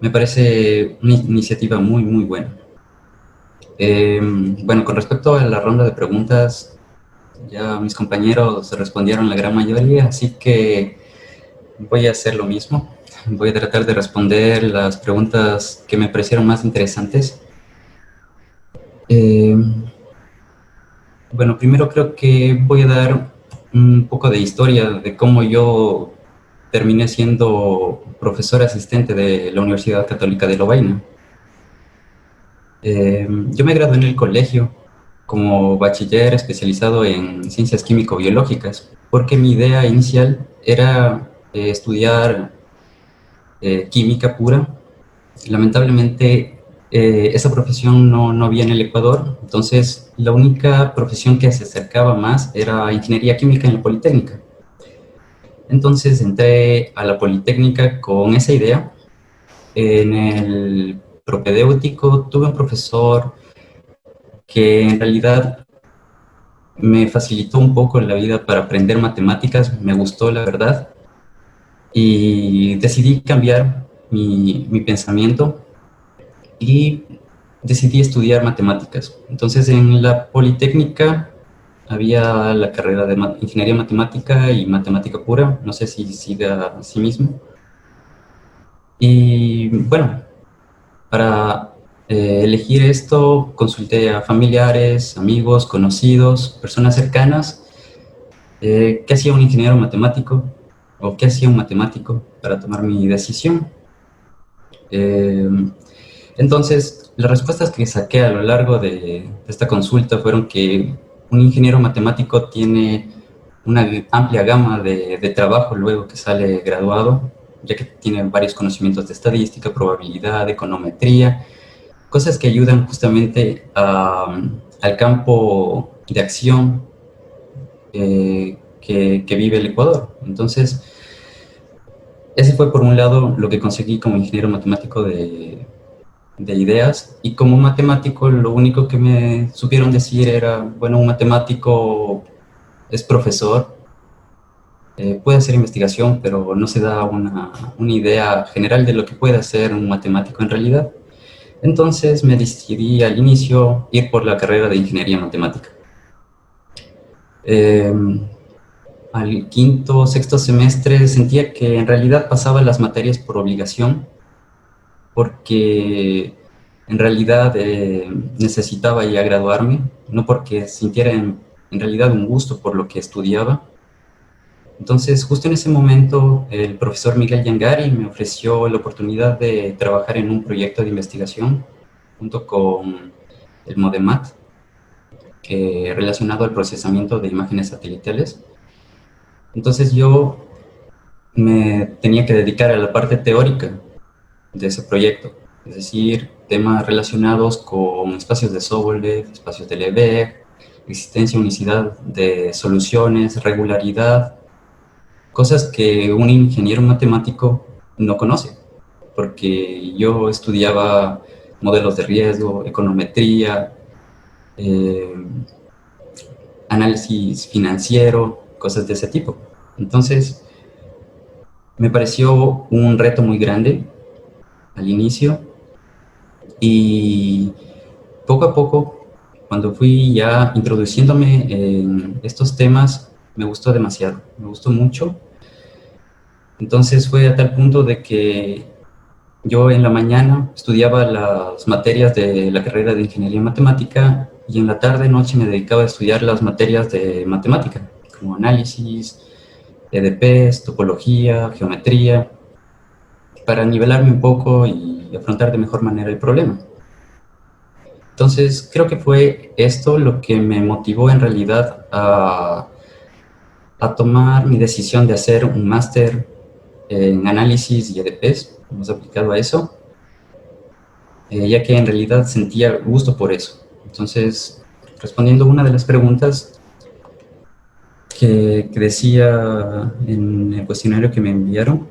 me parece una iniciativa muy, muy buena. Bueno, con respecto a la ronda de preguntas, ya mis compañeros respondieron la gran mayoría, así que voy a hacer lo mismo. Voy a tratar de responder las preguntas que me parecieron más interesantes. Bueno, primero creo que voy a dar un poco de historia de cómo yo terminé siendo profesor asistente de la Universidad Católica de Lovaina. Yo me gradué en el colegio como bachiller especializado en ciencias químico-biológicas, porque mi idea inicial era estudiar química pura. Lamentablemente, esa profesión no había en el Ecuador, entonces la única profesión que se acercaba más era ingeniería química en la Politécnica. Entonces entré a la Politécnica con esa idea. En el propedéutico tuve un profesor que en realidad me facilitó un poco la vida para aprender matemáticas, me gustó la verdad, y decidí cambiar mi pensamiento y decidí estudiar matemáticas. Entonces en la Politécnica había la carrera de ingeniería matemática y matemática pura, no sé si siga así mismo. Y bueno, para elegir esto consulté a familiares, amigos, conocidos, personas cercanas, qué hacía un ingeniero matemático o qué hacía un matemático para tomar mi decisión. Entonces, las respuestas que saqué a lo largo de esta consulta fueron que un ingeniero matemático tiene una amplia gama de trabajo luego que sale graduado, ya que tiene varios conocimientos de estadística, probabilidad, econometría, cosas que ayudan justamente al campo de acción que vive el Ecuador. Entonces, ese fue por un lado lo que conseguí como ingeniero matemático de ideas, y como matemático lo único que me supieron decir era, bueno, un matemático es profesor, puede hacer investigación, pero no se da una idea general de lo que puede hacer un matemático en realidad. Entonces me decidí al inicio ir por la carrera de ingeniería matemática. Al quinto o sexto semestre sentía que en realidad pasaba las materias por obligación, porque en realidad necesitaba ya graduarme, no porque sintiera en realidad un gusto por lo que estudiaba. Entonces, justo en ese momento, el profesor Miguel Yangari me ofreció la oportunidad de trabajar en un proyecto de investigación junto con el MODEMAT, relacionado al procesamiento de imágenes satelitales. Entonces yo me tenía que dedicar a la parte teórica de ese proyecto, es decir, temas relacionados con espacios de Sobolev, espacios de Lebesgue, existencia, unicidad de soluciones, regularidad, cosas que un ingeniero matemático no conoce, porque yo estudiaba modelos de riesgo, econometría, análisis financiero, cosas de ese tipo. Entonces, me pareció un reto muy grande al inicio, y poco a poco, cuando fui ya introduciéndome en estos temas, me gustó demasiado, me gustó mucho. Entonces fue a tal punto de que yo en la mañana estudiaba las materias de la carrera de ingeniería matemática, y en la tarde, noche me dedicaba a estudiar las materias de matemática, como análisis, EDPs, topología, geometría, para nivelarme un poco y afrontar de mejor manera el problema. Entonces, creo que fue esto lo que me motivó en realidad a tomar mi decisión de hacer un máster en análisis y EDPs, hemos aplicado a eso, ya que en realidad sentía gusto por eso. Entonces, respondiendo a una de las preguntas que decía en el cuestionario que me enviaron,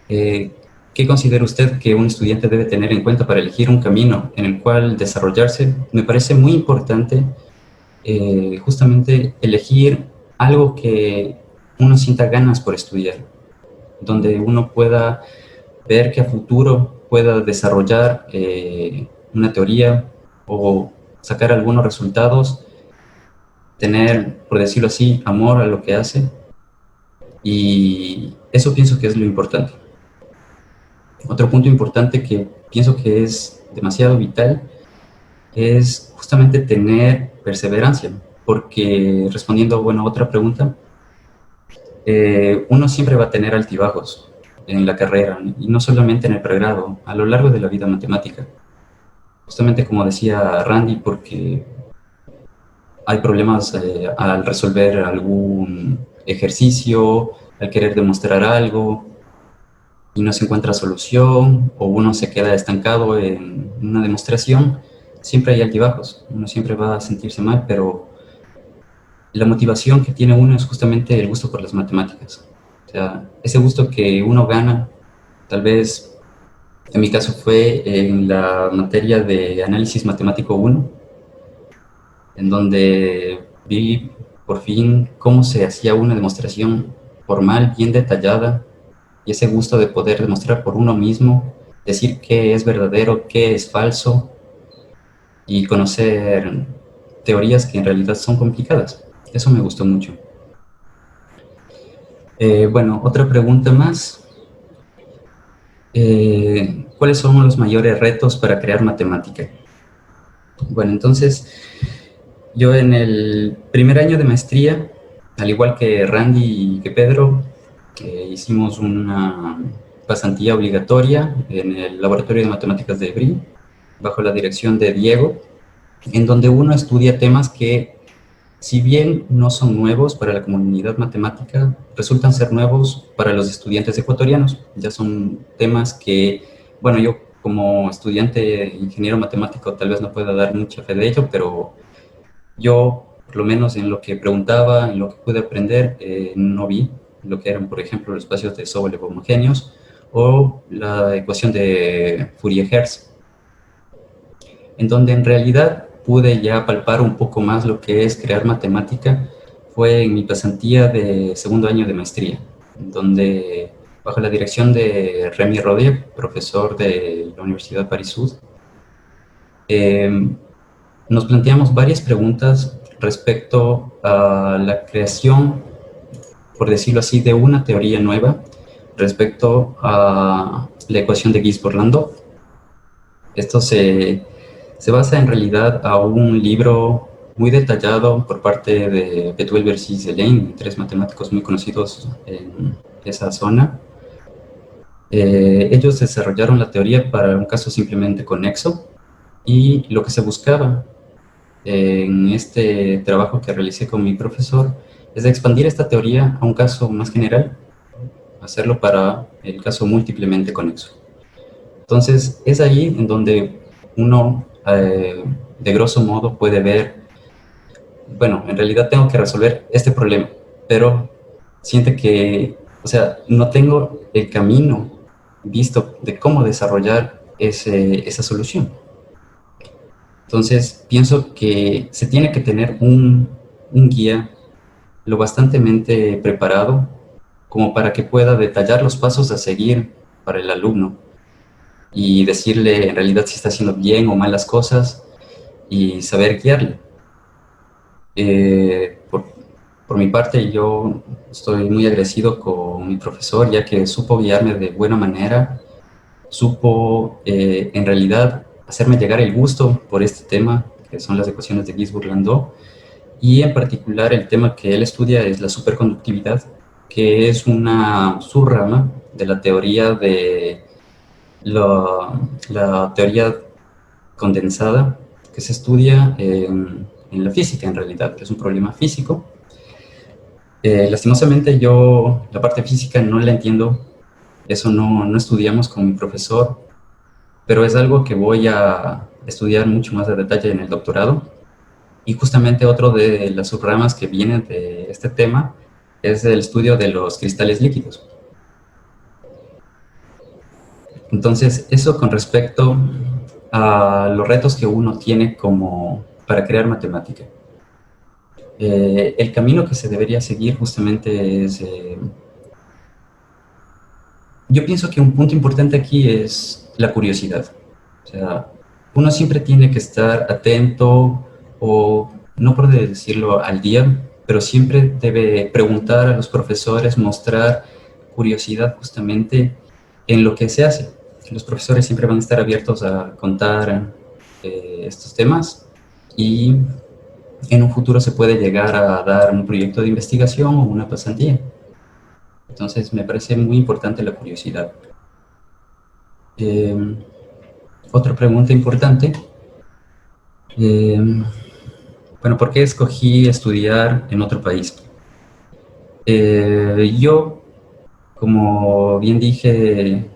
¿qué considera usted que un estudiante debe tener en cuenta para elegir un camino en el cual desarrollarse? Me parece muy importante justamente elegir algo que uno sienta ganas por estudiar, donde uno pueda ver que a futuro pueda desarrollar una teoría o sacar algunos resultados, tener, por decirlo así, amor a lo que hace, y eso pienso que es lo importante. Otro punto importante que pienso que es demasiado vital es justamente tener perseverancia, porque respondiendo bueno, a otra pregunta, uno siempre va a tener altibajos en la carrera, y no solamente en el pregrado, a lo largo de la vida matemática. Justamente como decía Randy, porque hay problemas al resolver algún ejercicio, al querer demostrar algo, y no se encuentra solución, o uno se queda estancado en una demostración. Siempre hay altibajos, uno siempre va a sentirse mal, pero la motivación que tiene uno es justamente el gusto por las matemáticas. O sea, ese gusto que uno gana, tal vez en mi caso fue en la materia de análisis matemático 1, en donde vi por fin cómo se hacía una demostración formal, bien detallada, y ese gusto de poder demostrar por uno mismo, decir qué es verdadero, qué es falso, y conocer teorías que en realidad son complicadas. Eso me gustó mucho. Bueno, otra pregunta más. ¿Cuáles son los mayores retos para crear matemática? Bueno, entonces, yo en el primer año de maestría, al igual que Randy y que Pedro, hicimos una pasantía obligatoria en el Laboratorio de Matemáticas de EBRI, bajo la dirección de Diego, en donde uno estudia temas que, si bien no son nuevos para la comunidad matemática, resultan ser nuevos para los estudiantes ecuatorianos. Ya son temas que, bueno, yo como estudiante ingeniero matemático tal vez no pueda dar mucha fe de ello, pero yo, por lo menos en lo que preguntaba, en lo que pude aprender, no vi lo que eran, por ejemplo, los espacios de Sobolev homogéneos o la ecuación de Fourier-Hertz, en donde en realidad pude ya palpar un poco más lo que es crear matemática. Fue en mi pasantía de segundo año de maestría, donde bajo la dirección de Remy Rodier, profesor de la Universidad Paris-Sud, nos planteamos varias preguntas respecto a la creación, por decirlo así, de una teoría nueva respecto a la ecuación de Ginzburg-Landau. Esto se basa en realidad a un libro muy detallado por parte de Betuel Versis Delaine, tres matemáticos muy conocidos en esa zona. Ellos desarrollaron la teoría para un caso simplemente conexo, y lo que se buscaba en este trabajo que realicé con mi profesor es de expandir esta teoría a un caso más general, hacerlo para el caso múltiplemente conexo. Entonces, es ahí en donde uno, de grosso modo, puede ver, bueno, en realidad tengo que resolver este problema, pero siente que, o sea, no tengo el camino visto de cómo desarrollar esa solución. Entonces, pienso que se tiene que tener un guía lo bastantemente preparado como para que pueda detallar los pasos a seguir para el alumno y decirle en realidad si está haciendo bien o mal las cosas y saber guiarle. Por mi parte, yo estoy muy agradecido con mi profesor, ya que supo guiarme de buena manera, supo en realidad hacerme llegar el gusto por este tema, que son las ecuaciones de Ginzburg-Landau, y en particular el tema que él estudia es la superconductividad, que es una subrama de la teoría de la teoría condensada que se estudia en la física, en realidad, que es un problema físico. Lastimosamente yo la parte física no la entiendo, eso no estudiamos con mi profesor, pero es algo que voy a estudiar mucho más a detalle en el doctorado. Y justamente otro de las subramas que vienen de este tema es el estudio de los cristales líquidos. Entonces, eso con respecto a los retos que uno tiene como para crear matemática. El camino que se debería seguir justamente es... yo pienso que un punto importante aquí es la curiosidad. O sea, uno siempre tiene que estar atento o, no por decirlo al día, pero siempre debe preguntar a los profesores, mostrar curiosidad justamente en lo que se hace. Los profesores siempre van a estar abiertos a contar estos temas y en un futuro se puede llegar a dar un proyecto de investigación o una pasantía. Entonces me parece muy importante la curiosidad. Otra pregunta importante. Bueno, ¿por qué escogí estudiar en otro país? Yo, como bien dije,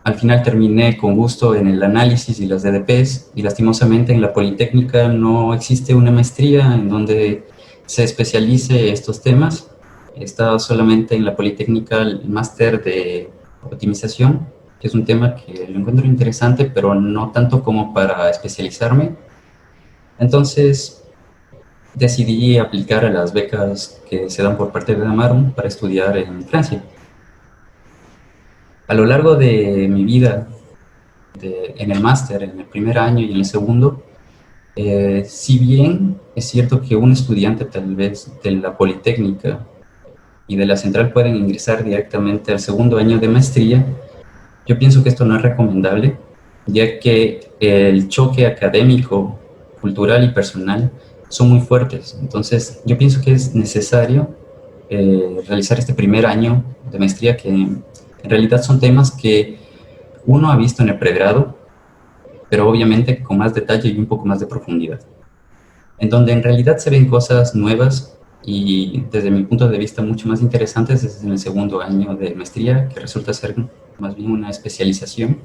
al final terminé con gusto en el análisis y las DDPs, y lastimosamente en la Politécnica no existe una maestría en donde se especialice estos temas. Está solamente en la Politécnica el máster de optimización, que es un tema que lo encuentro interesante, pero no tanto como para especializarme. Entonces decidí aplicar a las becas que se dan por parte de Damarum para estudiar en Francia. A lo largo de mi vida en el máster, en el primer año y en el segundo, si bien es cierto que un estudiante tal vez de la Politécnica y de la Central pueden ingresar directamente al segundo año de maestría, yo pienso que esto no es recomendable, ya que el choque académico, cultural y personal son muy fuertes. Entonces, yo pienso que es necesario realizar este primer año de maestría, que en realidad son temas que uno ha visto en el pregrado, pero obviamente con más detalle y un poco más de profundidad, en donde en realidad se ven cosas nuevas y desde mi punto de vista mucho más interesantes desde el segundo año de maestría, que resulta ser más bien una especialización,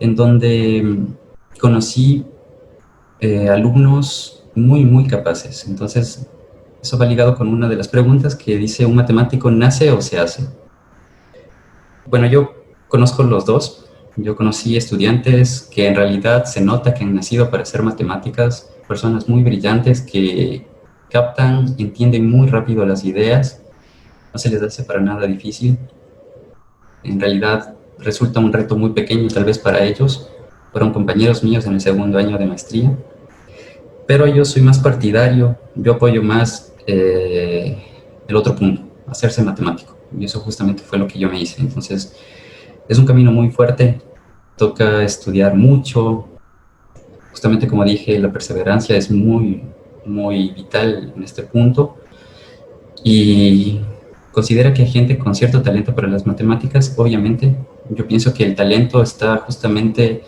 en donde conocí alumnos muy capaces. Entonces, eso va ligado con una de las preguntas que dice: ¿un matemático nace o se hace? Bueno, yo conozco los dos. Yo conocí estudiantes que en realidad se nota que han nacido para hacer matemáticas, personas muy brillantes que captan, entienden muy rápido las ideas, no se les hace para nada difícil. En realidad resulta un reto muy pequeño tal vez para ellos. Fueron compañeros míos en el segundo año de maestría. Pero yo soy más partidario, yo apoyo más el otro punto, hacerse matemático. Y eso justamente fue lo que yo me hice. Entonces, es un camino muy fuerte, toca estudiar mucho. Justamente como dije, la perseverancia es muy vital en este punto. Y considera que hay gente con cierto talento para las matemáticas. Obviamente, yo pienso que el talento está justamente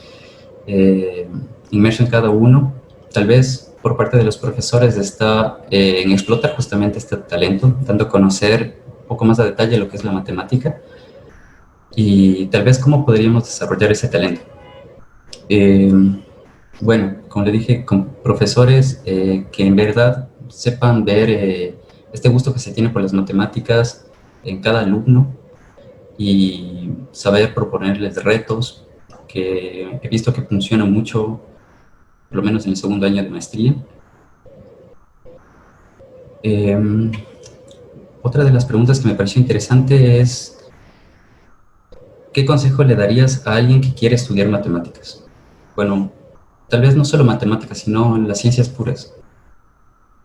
inmerso en cada uno. Tal vez por parte de los profesores está en explotar justamente este talento, dando a conocer un poco más a detalle lo que es la matemática y tal vez cómo podríamos desarrollar ese talento. Bueno, como le dije, con profesores que en verdad sepan ver este gusto que se tiene por las matemáticas en cada alumno y saber proponerles retos, que he visto que funciona mucho, por lo menos en el segundo año de maestría. Otra de las preguntas que me pareció interesante es: ¿qué consejo le darías a alguien que quiere estudiar matemáticas? Bueno, tal vez no solo matemáticas, sino las ciencias puras.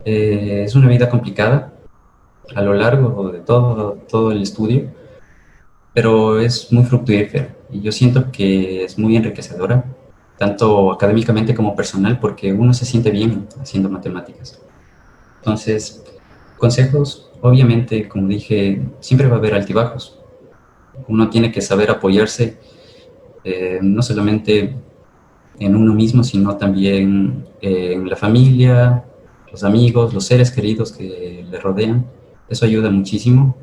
Es una vida complicada a lo largo de todo el estudio, pero es muy fructífera y yo siento que es muy enriquecedora, tanto académicamente como personal, porque uno se siente bien haciendo matemáticas. Entonces, consejos, obviamente, como dije, siempre va a haber altibajos. Uno tiene que saber apoyarse, no solamente en uno mismo, sino también en la familia, los amigos, los seres queridos que le rodean. Eso ayuda muchísimo.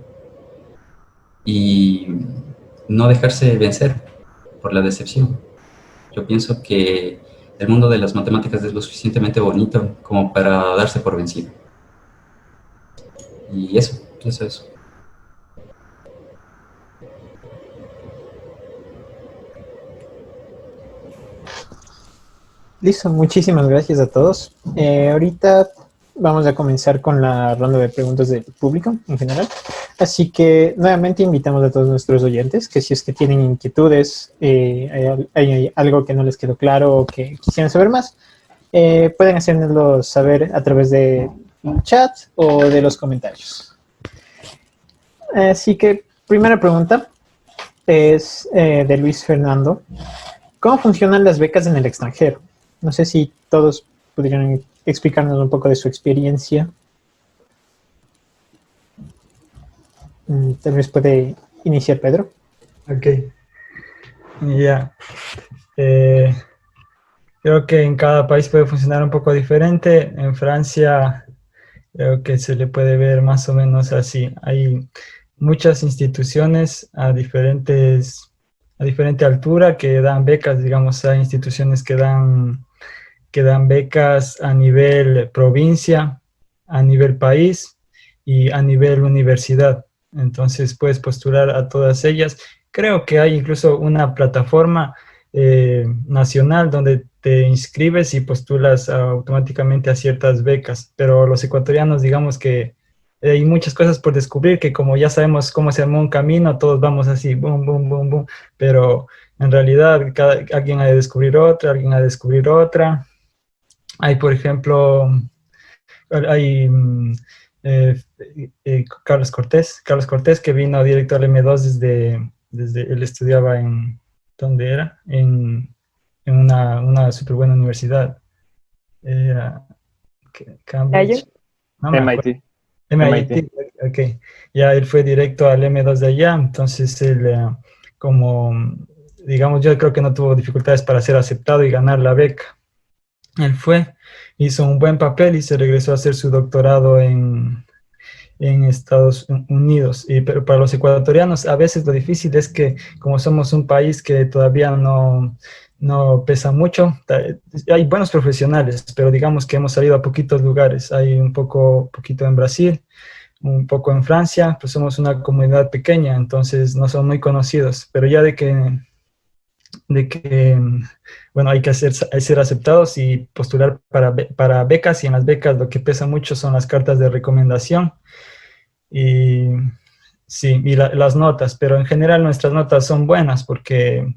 Y no dejarse vencer por la decepción. Yo pienso que el mundo de las matemáticas es lo suficientemente bonito como para darse por vencido. Y eso. Listo, muchísimas gracias a todos. Ahorita vamos a comenzar con la ronda de preguntas del público en general. Así que nuevamente invitamos a todos nuestros oyentes que si es que tienen inquietudes, hay algo que no les quedó claro o que quisieran saber más, pueden hacérnoslo saber a través del chat o de los comentarios. Así que primera pregunta es de Luis Fernando. ¿Cómo funcionan las becas en el extranjero? No sé si todos pudieran explicarnos un poco de su experiencia. Tal vez puede iniciar Pedro. Ok. Ya. Creo que en cada país puede funcionar un poco diferente. En Francia creo que se le puede ver más o menos así. Hay muchas instituciones a diferente altura que dan becas. Digamos, hay instituciones que dan becas a nivel provincia, a nivel país y a nivel universidad. Entonces puedes postular a todas ellas. Creo que hay incluso una plataforma nacional donde te inscribes y postulas automáticamente a ciertas becas, pero los ecuatorianos, digamos que hay muchas cosas por descubrir, que como ya sabemos cómo se armó un camino, todos vamos así, boom, boom, boom, boom, pero en realidad alguien ha de descubrir otra, alguien ha de descubrir otra. Hay, por ejemplo, hay Carlos Cortés, que vino directo al M2 desde él estudiaba ¿dónde era? En una súper buena universidad. Cambridge. No me acuerdo. MIT. Ok. Ya él fue directo al M2 de allá, entonces él, como, digamos, yo creo que no tuvo dificultades para ser aceptado y ganar la beca. Él hizo un buen papel y se regresó a hacer su doctorado en Estados Unidos. Pero para los ecuatorianos a veces lo difícil es que como somos un país que todavía no pesa mucho, hay buenos profesionales, pero digamos que hemos salido a poquitos lugares. Hay un poquito en Brasil, un poco en Francia, pues somos una comunidad pequeña, entonces no son muy conocidos, pero ya de que bueno, hay que ser aceptados y postular para becas, y en las becas lo que pesa mucho son las cartas de recomendación y sí, y las notas, pero en general nuestras notas son buenas porque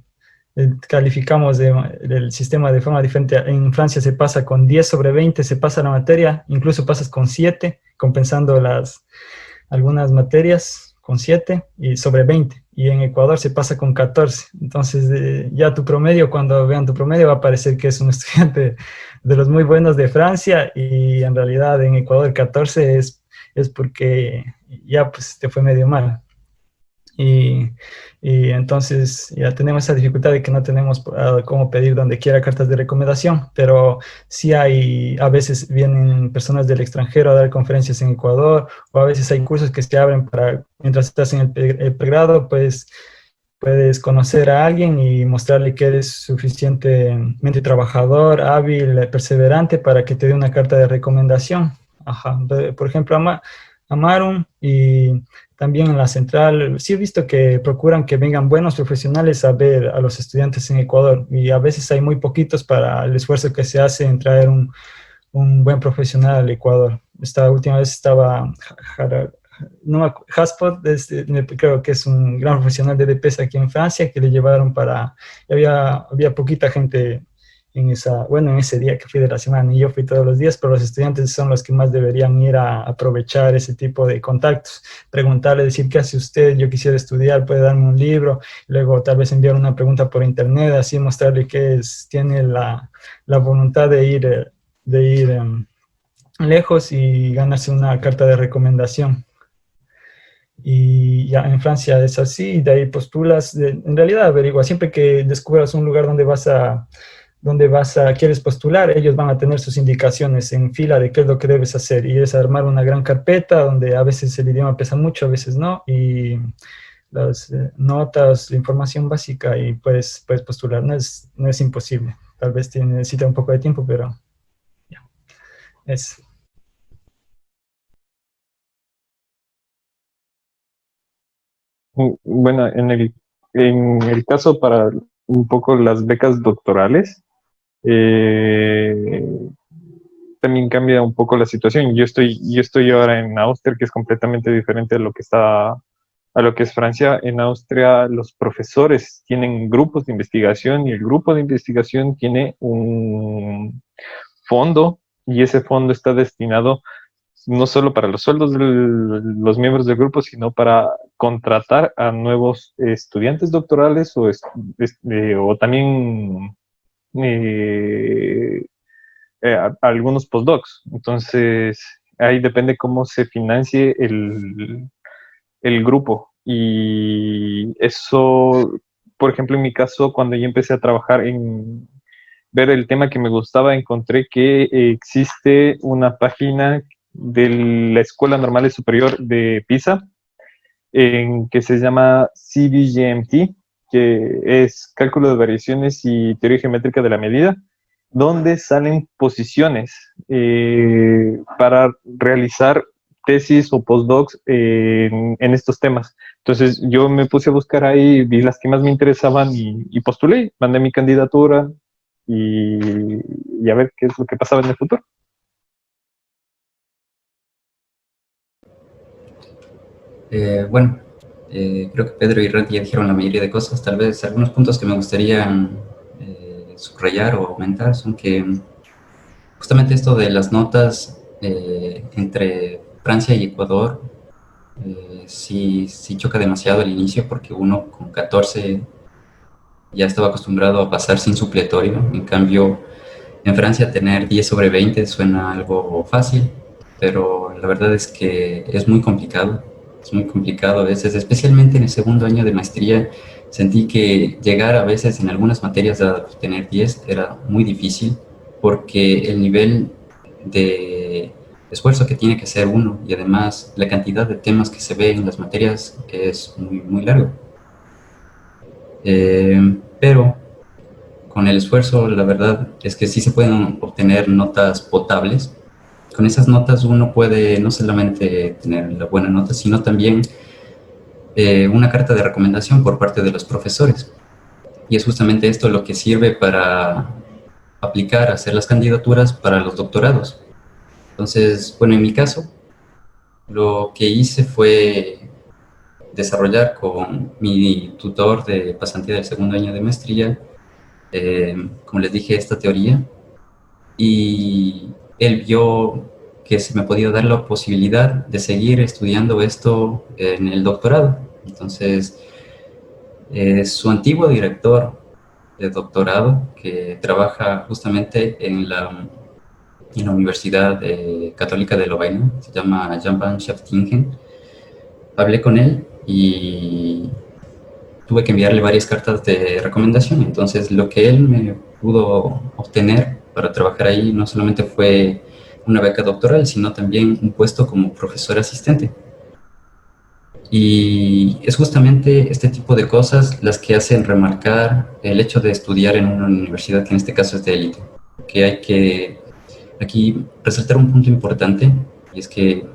calificamos del sistema de forma diferente. En Francia se pasa con 10 sobre 20, se pasa la materia, incluso pasas con 7, compensando algunas materias con 7 y sobre 20. Y en Ecuador se pasa con 14. Entonces, ya tu promedio, cuando vean tu promedio, va a parecer que es un estudiante de los muy buenos de Francia, y en realidad en Ecuador 14 es porque ya pues te fue medio mal. Y entonces ya tenemos esa dificultad de que no tenemos cómo pedir donde quiera cartas de recomendación, pero sí a veces vienen personas del extranjero a dar conferencias en Ecuador, o a veces hay cursos que se abren mientras estás en el pregrado, pues puedes conocer a alguien y mostrarle que eres suficientemente trabajador, hábil, perseverante para que te dé una carta de recomendación. Ajá. Por ejemplo, Amarum y también en la central, sí he visto que procuran que vengan buenos profesionales a ver a los estudiantes en Ecuador, y a veces hay muy poquitos para el esfuerzo que se hace en traer un buen profesional al Ecuador. Esta última vez estaba Haspot, creo que es un gran profesional de DPS aquí en Francia, que le llevaron había poquita gente en ese día que fui de la semana, y yo fui todos los días, pero los estudiantes son los que más deberían ir a aprovechar ese tipo de contactos, preguntarle, decir, ¿qué hace usted? Yo quisiera estudiar, puede darme un libro, luego tal vez enviar una pregunta por internet, así mostrarle que tiene la voluntad de ir lejos y ganarse una carta de recomendación. Y ya en Francia es así, de ahí postulas, en realidad averigua, siempre que descubras un lugar donde vas a donde quieres postular, ellos van a tener sus indicaciones en fila de qué es lo que debes hacer, y es armar una gran carpeta donde a veces el idioma pesa mucho, a veces no, y las notas, la información básica, y puedes postular. No es imposible, tal vez necesita un poco de tiempo, pero ya, es... Bueno, en el caso para un poco las becas doctorales, eh, también cambia un poco la situación. Yo estoy ahora en Austria, que es completamente diferente a lo que es Francia. En Austria los profesores tienen grupos de investigación y el grupo de investigación tiene un fondo y ese fondo está destinado no solo para los sueldos de los miembros del grupo, sino para contratar a nuevos estudiantes doctorales o también eh, a algunos postdocs. Entonces, ahí depende cómo se financie el grupo. Y eso, por ejemplo, en mi caso, cuando yo empecé a trabajar en ver el tema que me gustaba, encontré que existe una página de la Escuela Normal Superior de Pisa, en que se llama CBGMT, que es Cálculo de Variaciones y Teoría Geométrica de la Medida, donde salen posiciones para realizar tesis o postdocs en estos temas. Entonces yo me puse a buscar ahí, vi las que más me interesaban y postulé, mandé mi candidatura y a ver qué es lo que pasaba en el futuro. Creo que Pedro y Randy ya dijeron la mayoría de cosas. Tal vez algunos puntos que me gustaría subrayar o aumentar son que justamente esto de las notas entre Francia y Ecuador sí choca demasiado al inicio, porque uno con 14 ya estaba acostumbrado a pasar sin supletorio. En cambio, en Francia tener 10 sobre 20 suena algo fácil, pero la verdad es que es muy complicado. Es muy complicado a veces, especialmente en el segundo año de maestría. Sentí que llegar a veces en algunas materias a tener 10 era muy difícil, porque el nivel de esfuerzo que tiene que hacer uno y además la cantidad de temas que se ve en las materias es muy, muy largo. Pero con el esfuerzo, la verdad es que sí se pueden obtener notas potables. Con esas notas uno puede no solamente tener la buena nota, sino también una carta de recomendación por parte de los profesores. Y es justamente esto lo que sirve para aplicar, hacer las candidaturas para los doctorados. Entonces, bueno, en mi caso, lo que hice fue desarrollar con mi tutor de pasantía del segundo año de maestría, como les dije, esta teoría, y él vio que se me podía dar la posibilidad de seguir estudiando esto en el doctorado. Entonces, su antiguo director de doctorado, que trabaja justamente en la Universidad Católica de Lovaina, se llama Jan van Schaftingen, hablé con él y tuve que enviarle varias cartas de recomendación. Entonces, lo que él me pudo obtener para trabajar ahí no solamente fue una beca doctoral, sino también un puesto como profesor asistente. Y es justamente este tipo de cosas las que hacen remarcar el hecho de estudiar en una universidad que en este caso es de élite. Que hay que aquí resaltar un punto importante, y es que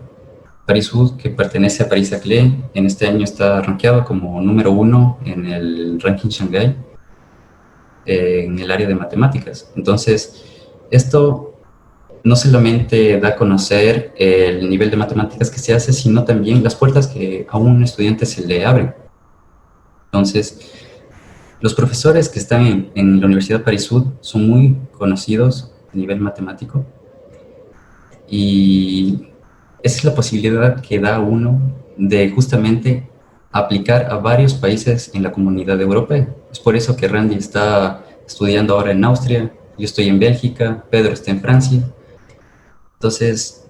Paris-Sud, que pertenece a Paris-Saclay, en este año está rankeado como número 1 en el ranking Shanghai en el área de matemáticas. Entonces, esto no solamente da a conocer el nivel de matemáticas que se hace, sino también las puertas que a un estudiante se le abren. Entonces, los profesores que están en la Universidad Paris-Sud son muy conocidos a nivel matemático, y esa es la posibilidad que da uno de justamente aplicar a varios países en la comunidad europea. Es por eso que Randy está estudiando ahora en Austria, yo estoy en Bélgica, Pedro está en Francia. Entonces,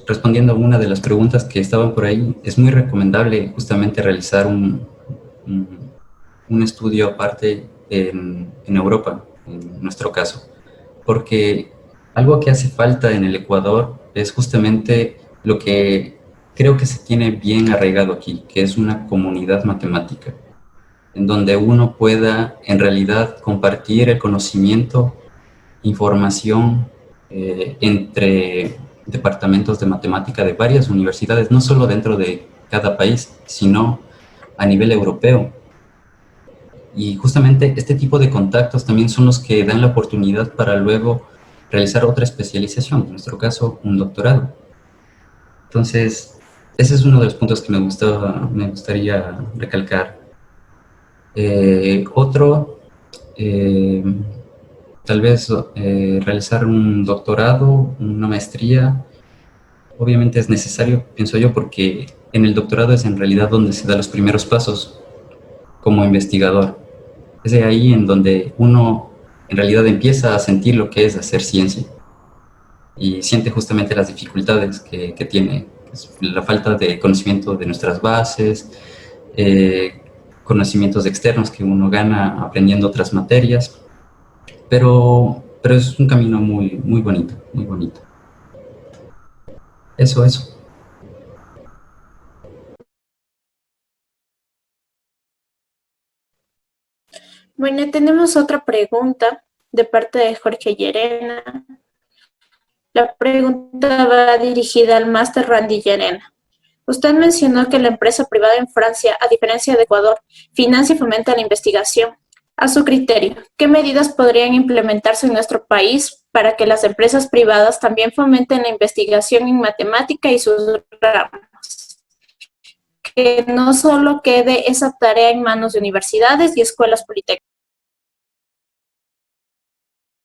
respondiendo a una de las preguntas que estaban por ahí, es muy recomendable justamente realizar un estudio aparte en Europa. en nuestro caso, porque algo que hace falta en el Ecuador es justamente lo que creo que se tiene bien arraigado aquí, que es una comunidad matemática, en donde uno pueda en realidad compartir el conocimiento, información entre departamentos de matemática de varias universidades, no solo dentro de cada país, sino a nivel europeo. Y justamente este tipo de contactos también son los que dan la oportunidad para luego realizar otra especialización, en nuestro caso, un doctorado. Entonces, ese es uno de los puntos que me gustaría recalcar. Otro, eh, tal vez realizar un doctorado, una maestría, obviamente es necesario, pienso yo, porque en el doctorado es en realidad donde se dan los primeros pasos como investigador. Es de ahí en donde uno en realidad empieza a sentir lo que es hacer ciencia y siente justamente las dificultades que tiene, es la falta de conocimiento de nuestras bases, eh, conocimientos externos que uno gana aprendiendo otras materias, pero es un camino muy, muy bonito, muy bonito. Eso. Bueno, tenemos otra pregunta de parte de Jorge Llerena. La pregunta va dirigida al máster Randy Llerena. Usted mencionó que la empresa privada en Francia, a diferencia de Ecuador, financia y fomenta la investigación. A su criterio, ¿qué medidas podrían implementarse en nuestro país para que las empresas privadas también fomenten la investigación en matemática y sus ramas? Que no solo quede esa tarea en manos de universidades y escuelas politécnicas.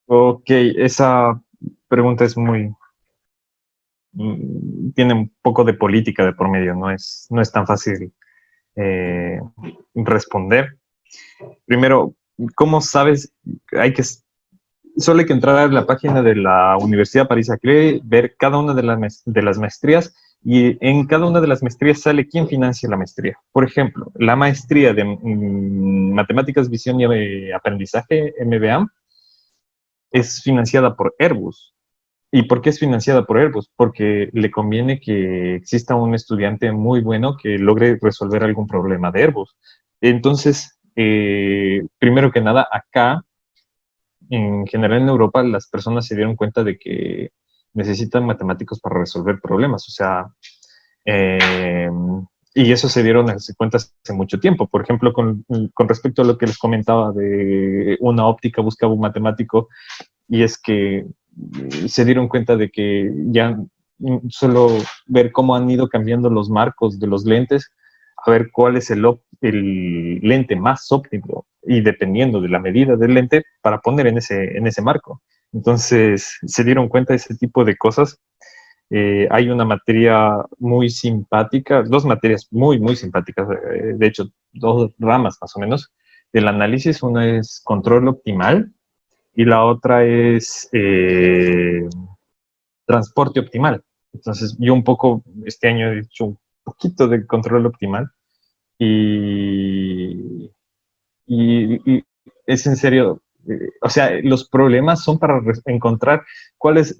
Ok, esa pregunta es tiene un poco de política de por medio, no es tan fácil eh, responder. Primero, ¿cómo sabes? Solo hay que entrar a la página de la Universidad Paris-Saclay, ver cada una de las maestrías, y en cada una de las maestrías sale quién financia la maestría. Por ejemplo, la maestría de Matemáticas, Visión y Aprendizaje, MBA, es financiada por Airbus. ¿Y por qué es financiada por Airbus? Porque le conviene que exista un estudiante muy bueno que logre resolver algún problema de Airbus. Entonces, primero que nada, acá, en general en Europa, las personas se dieron cuenta de que necesitan matemáticos para resolver problemas. O sea, eh, y eso se dieron cuenta hace mucho tiempo. Por ejemplo, con respecto a lo que les comentaba de una óptica buscaba un matemático, y es que se dieron cuenta de que ya solo ver cómo han ido cambiando los marcos de los lentes, a ver cuál es el lente más óptimo y dependiendo de la medida del lente para poner en ese marco. Entonces se dieron cuenta de ese tipo de cosas. Hay una materia muy simpática, dos materias muy, muy simpáticas, de hecho, dos ramas más o menos del análisis. Una es control optimal y la otra es transporte optimal. Entonces, yo un poco, este año he hecho un poquito de control optimal y, y es en serio, o sea, los problemas son para encontrar cuál es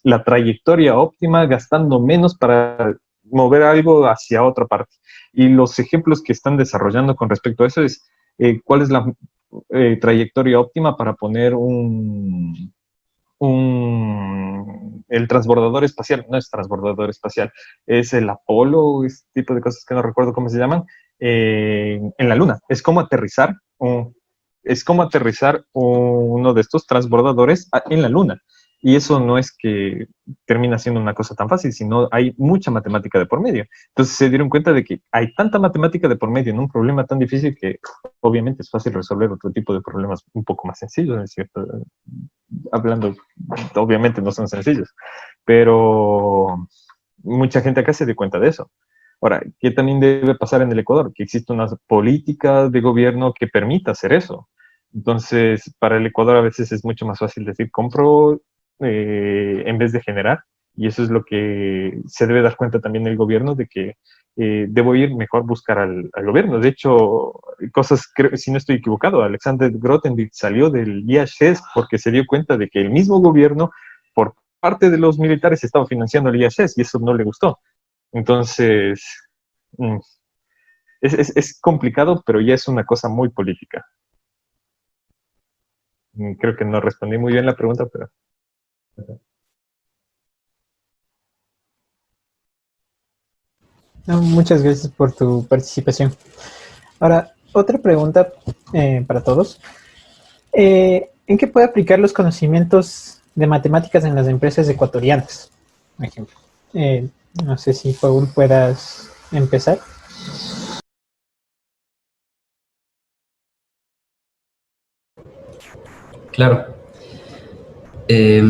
la trayectoria óptima gastando menos para mover algo hacia otra parte. Y los ejemplos que están desarrollando con respecto a eso es cuál es la trayectoria óptima para poner el transbordador espacial. No es transbordador espacial, es el Apolo, ese tipo de cosas que no recuerdo cómo se llaman, en la Luna. Es como aterrizar uno de estos transbordadores en la Luna. Y eso no es que termina siendo una cosa tan fácil, sino hay mucha matemática de por medio. Entonces se dieron cuenta de que hay tanta matemática de por medio en un problema tan difícil que obviamente es fácil resolver otro tipo de problemas un poco más sencillos, ¿es cierto? Hablando, obviamente no son sencillos, pero mucha gente acá se dio cuenta de eso. Ahora, ¿qué también debe pasar en el Ecuador? Que existe una política de gobierno que permita hacer eso. Entonces, para el Ecuador a veces es mucho más fácil decir compro en vez de generar, y eso es lo que se debe dar cuenta también el gobierno, de que debo ir mejor buscar al gobierno. De hecho, cosas, creo, si no estoy equivocado, Alexander Grothendieck salió del IHS porque se dio cuenta de que el mismo gobierno, por parte de los militares, estaba financiando el IHS y eso no le gustó. Entonces, es complicado, pero ya es una cosa muy política. Creo que no respondí muy bien la pregunta, pero... No, muchas gracias por tu participación. Ahora, otra pregunta para todos. ¿En qué puede aplicar los conocimientos de matemáticas en las empresas ecuatorianas, por ejemplo? No sé si, Paul, puedas empezar. Claro. Es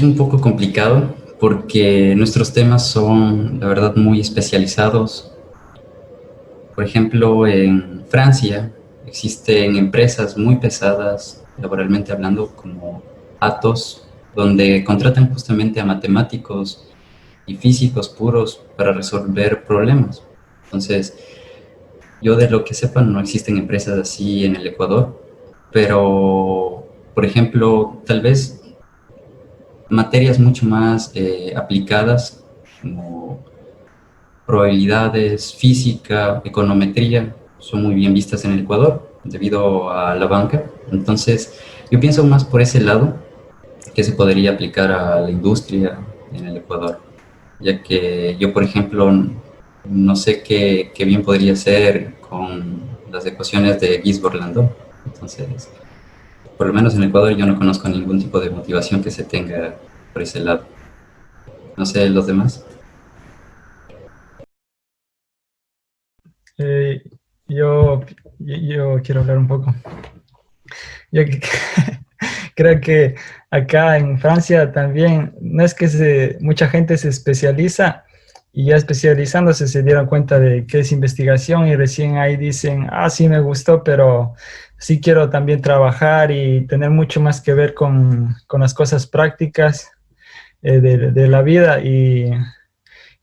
un poco complicado porque nuestros temas son, la verdad, muy especializados. Por ejemplo, en Francia existen empresas muy pesadas, laboralmente hablando, como Atos, donde contratan justamente a matemáticos y físicos puros para resolver problemas. Entonces, yo de lo que sepa no existen empresas así en el Ecuador, pero, por ejemplo, tal vez materias mucho más aplicadas, como probabilidades, física, econometría, son muy bien vistas en el Ecuador debido a la banca. Entonces, yo pienso más por ese lado que se podría aplicar a la industria en el Ecuador, ya que yo, por ejemplo, no sé qué bien podría ser con las ecuaciones de Gis-Borlandó. Entonces, por lo menos en Ecuador yo no conozco ningún tipo de motivación que se tenga por ese lado. No sé, los demás. Eh, yo quiero hablar un poco. Yo creo que acá en Francia también, no es que mucha gente se especializa y ya especializándose se dieron cuenta de que es investigación y recién ahí dicen, ah, sí me gustó, pero sí quiero también trabajar y tener mucho más que ver con las cosas prácticas de la vida y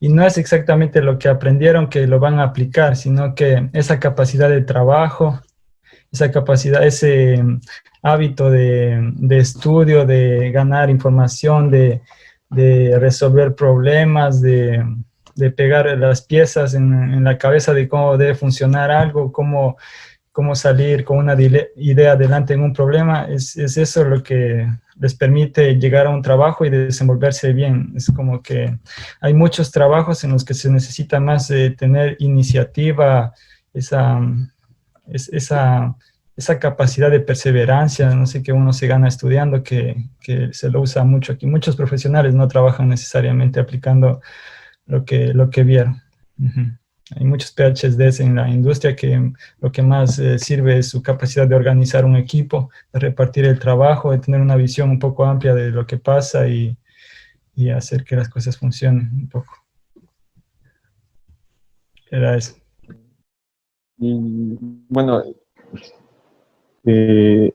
no es exactamente lo que aprendieron que lo van a aplicar, sino que esa capacidad de trabajo, esa capacidad, ese hábito de estudio, de ganar información, de resolver problemas, de pegar las piezas en la cabeza de cómo debe funcionar algo, cómo salir con una idea adelante en un problema, es eso lo que les permite llegar a un trabajo y desenvolverse bien. Es como que hay muchos trabajos en los que se necesita más tener iniciativa, esa, esa, esa capacidad de perseverancia, no sé, que uno se gana estudiando, que se lo usa mucho aquí. Muchos profesionales no trabajan necesariamente aplicando lo que vieron. Uh-huh. Hay muchos PhDs en la industria que lo que más sirve es su capacidad de organizar un equipo, de repartir el trabajo, de tener una visión un poco amplia de lo que pasa y hacer que las cosas funcionen un poco. Era eso. Y bueno, eh,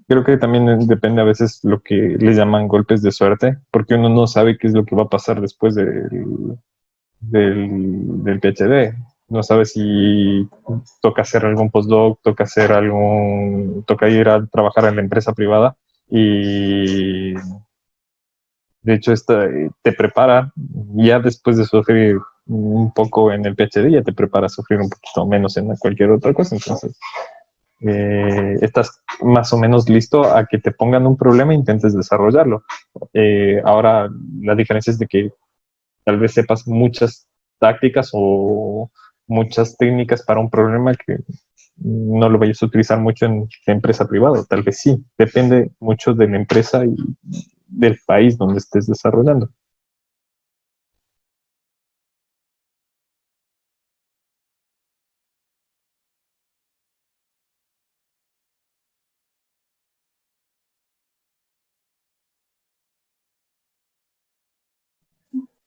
creo que también depende a veces lo que le llaman golpes de suerte, porque uno no sabe qué es lo que va a pasar después del PhD. No sabe si toca hacer algún postdoc, toca ir a trabajar en la empresa privada y de hecho te prepara ya después de sufrir un poco en el PhD, ya te prepara a sufrir un poquito menos en cualquier otra cosa. Entonces, estás más o menos listo a que te pongan un problema e intentes desarrollarlo. Ahora, la diferencia es de que tal vez sepas muchas tácticas o muchas técnicas para un problema que no lo vayas a utilizar mucho en la empresa privada. Tal vez sí, depende mucho de la empresa y del país donde estés desarrollando.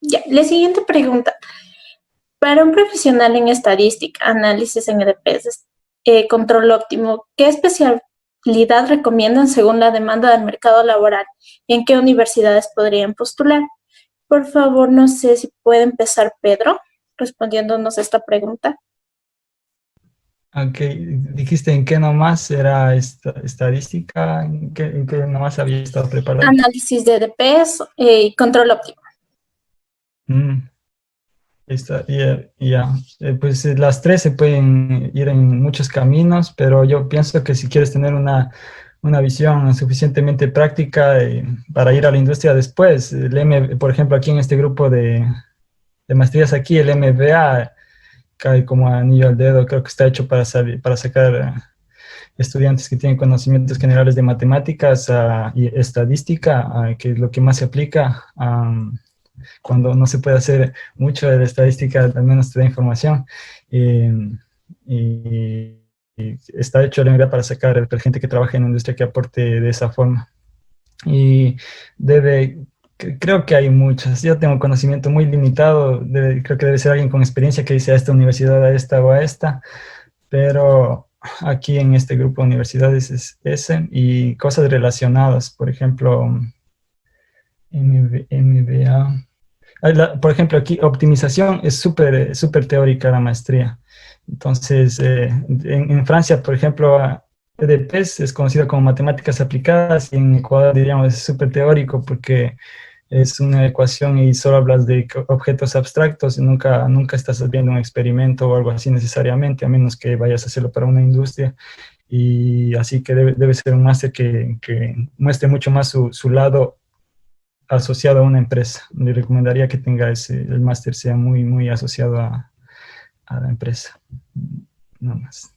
Ya, la siguiente pregunta. Para un profesional en estadística, análisis en EDPs, control óptimo, ¿qué especialidad recomiendan según la demanda del mercado laboral? ¿Y en qué universidades podrían postular? Por favor, no sé si puede empezar Pedro. respondiéndonos esta pregunta. Ok, dijiste en qué nomás era estadística, en qué nomás había estado preparado. Análisis de EDPs y control óptimo. Pues las tres se pueden ir en muchos caminos, pero yo pienso que si quieres tener una visión suficientemente práctica para ir a la industria después, por ejemplo, aquí en este grupo de maestrías aquí, el MBA cae como anillo al dedo. Creo que está hecho para sacar estudiantes que tienen conocimientos generales de matemáticas y estadística, que es lo que más se aplica cuando no se puede hacer mucho de la estadística, al menos te da información. Y está hecho el MBA para sacar gente que trabaje en la industria que aporte de esa forma. Y creo que hay muchas. Yo tengo conocimiento muy limitado. Creo que debe ser alguien con experiencia que dice a esta universidad, a esta o a esta. Pero aquí en este grupo de universidades es ese y cosas relacionadas. Por ejemplo, MBA. Por ejemplo, aquí optimización es súper teórica la maestría. Entonces, en Francia, por ejemplo, EDPs es conocido como matemáticas aplicadas y en Ecuador, diríamos, es súper teórico porque es una ecuación y solo hablas de objetos abstractos y nunca estás viendo un experimento o algo así necesariamente, a menos que vayas a hacerlo para una industria. Y así que debe ser un máster que muestre mucho más su lado asociado a una empresa. Le recomendaría que tenga el máster sea muy asociado a la empresa. No más.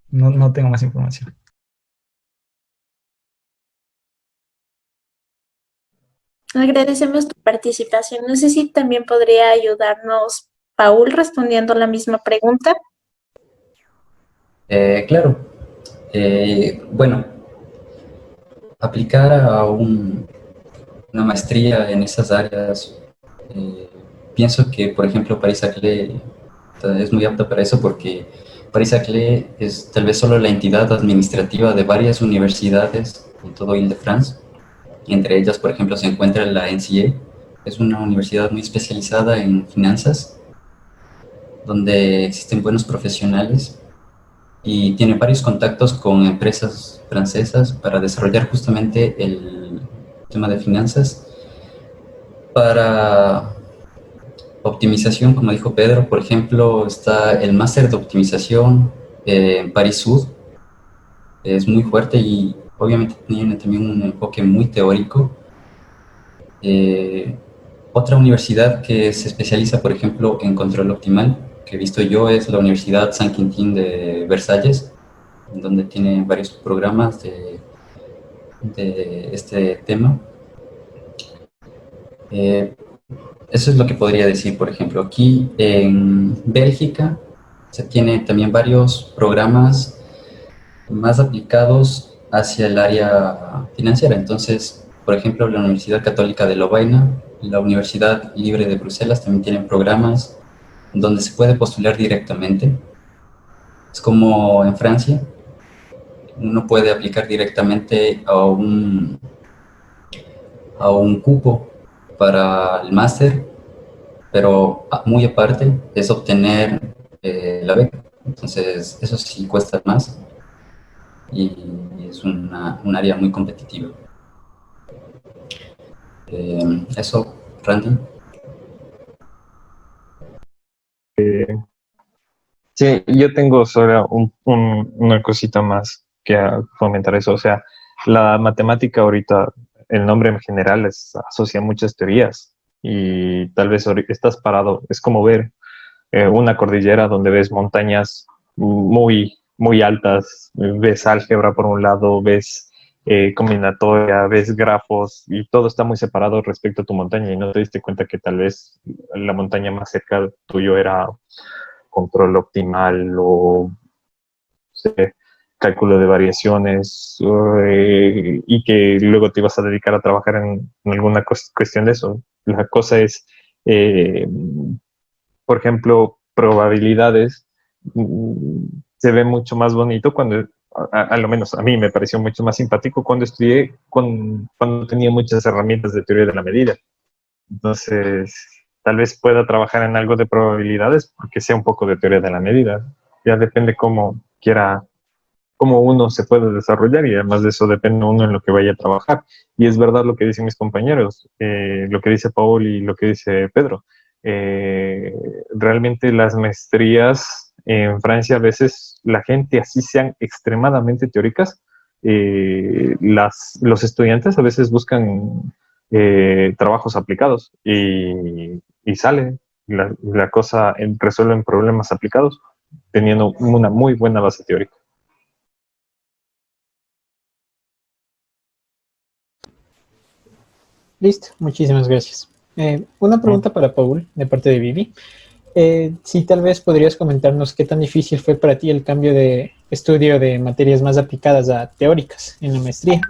No tengo más información. Agradecemos tu participación. No sé si también podría ayudarnos Paul respondiendo la misma pregunta. Claro. Bueno, aplicar a una maestría en esas áreas, pienso que, por ejemplo, Paris-Saclay es muy apta para eso porque Paris-Saclay es tal vez solo la entidad administrativa de varias universidades en todo Île-de-France. Entre ellas, por ejemplo, se encuentra la NCA. Es una universidad muy especializada en finanzas, donde existen buenos profesionales y tiene varios contactos con empresas francesas para desarrollar justamente el tema de finanzas. Para optimización, como dijo Pedro, por ejemplo, está el máster de optimización en París Sud. Es muy fuerte y obviamente tiene también un enfoque muy teórico. Otra universidad que se especializa, por ejemplo, en control optimal, que he visto yo, es la Universidad Saint-Quentin de Versalles, donde tiene varios programas de este tema. Eso es lo que podría decir, por ejemplo. Aquí en Bélgica se tiene también varios programas más aplicados hacia el área financiera. Entonces, por ejemplo, la Universidad Católica de Lovaina, la Universidad Libre de Bruselas también tienen programas donde se puede postular directamente. Es como en Francia, uno puede aplicar directamente a un cupo para el máster, pero muy aparte es obtener la beca. Entonces, eso sí cuesta más y es un área muy competitiva. Eso, Randy. Sí, yo tengo solo una cosita más que comentar eso. O sea, la matemática ahorita, el nombre en general asocia muchas teorías y tal vez estás parado. Es como ver una cordillera donde ves montañas muy altas, ves álgebra por un lado, ves combinatoria, ves grafos y todo está muy separado respecto a tu montaña y no te diste cuenta que tal vez la montaña más cerca tuyo era control optimal o sé, cálculo de variaciones y que luego te ibas a dedicar a trabajar en alguna cuestión de eso. La cosa es, por ejemplo, probabilidades se ve mucho más bonito cuando, a lo menos a mí me pareció mucho más simpático cuando estudié, cuando tenía muchas herramientas de teoría de la medida. Entonces, tal vez pueda trabajar en algo de probabilidades porque sea un poco de teoría de la medida. Ya depende cómo quiera, cómo uno se puede desarrollar y además de eso depende uno en lo que vaya a trabajar. Y es verdad lo que dicen mis compañeros, lo que dice Paul y lo que dice Pedro. Realmente las maestrías en Francia a veces la gente así sean extremadamente teóricas, los estudiantes a veces buscan trabajos aplicados y sale la cosa, resuelven problemas aplicados teniendo una muy buena base teórica. Listo, muchísimas gracias. Una pregunta para Paul, de parte de Vivi. Si tal vez podrías comentarnos qué tan difícil fue para ti el cambio de estudio de materias más aplicadas a teóricas en la maestría.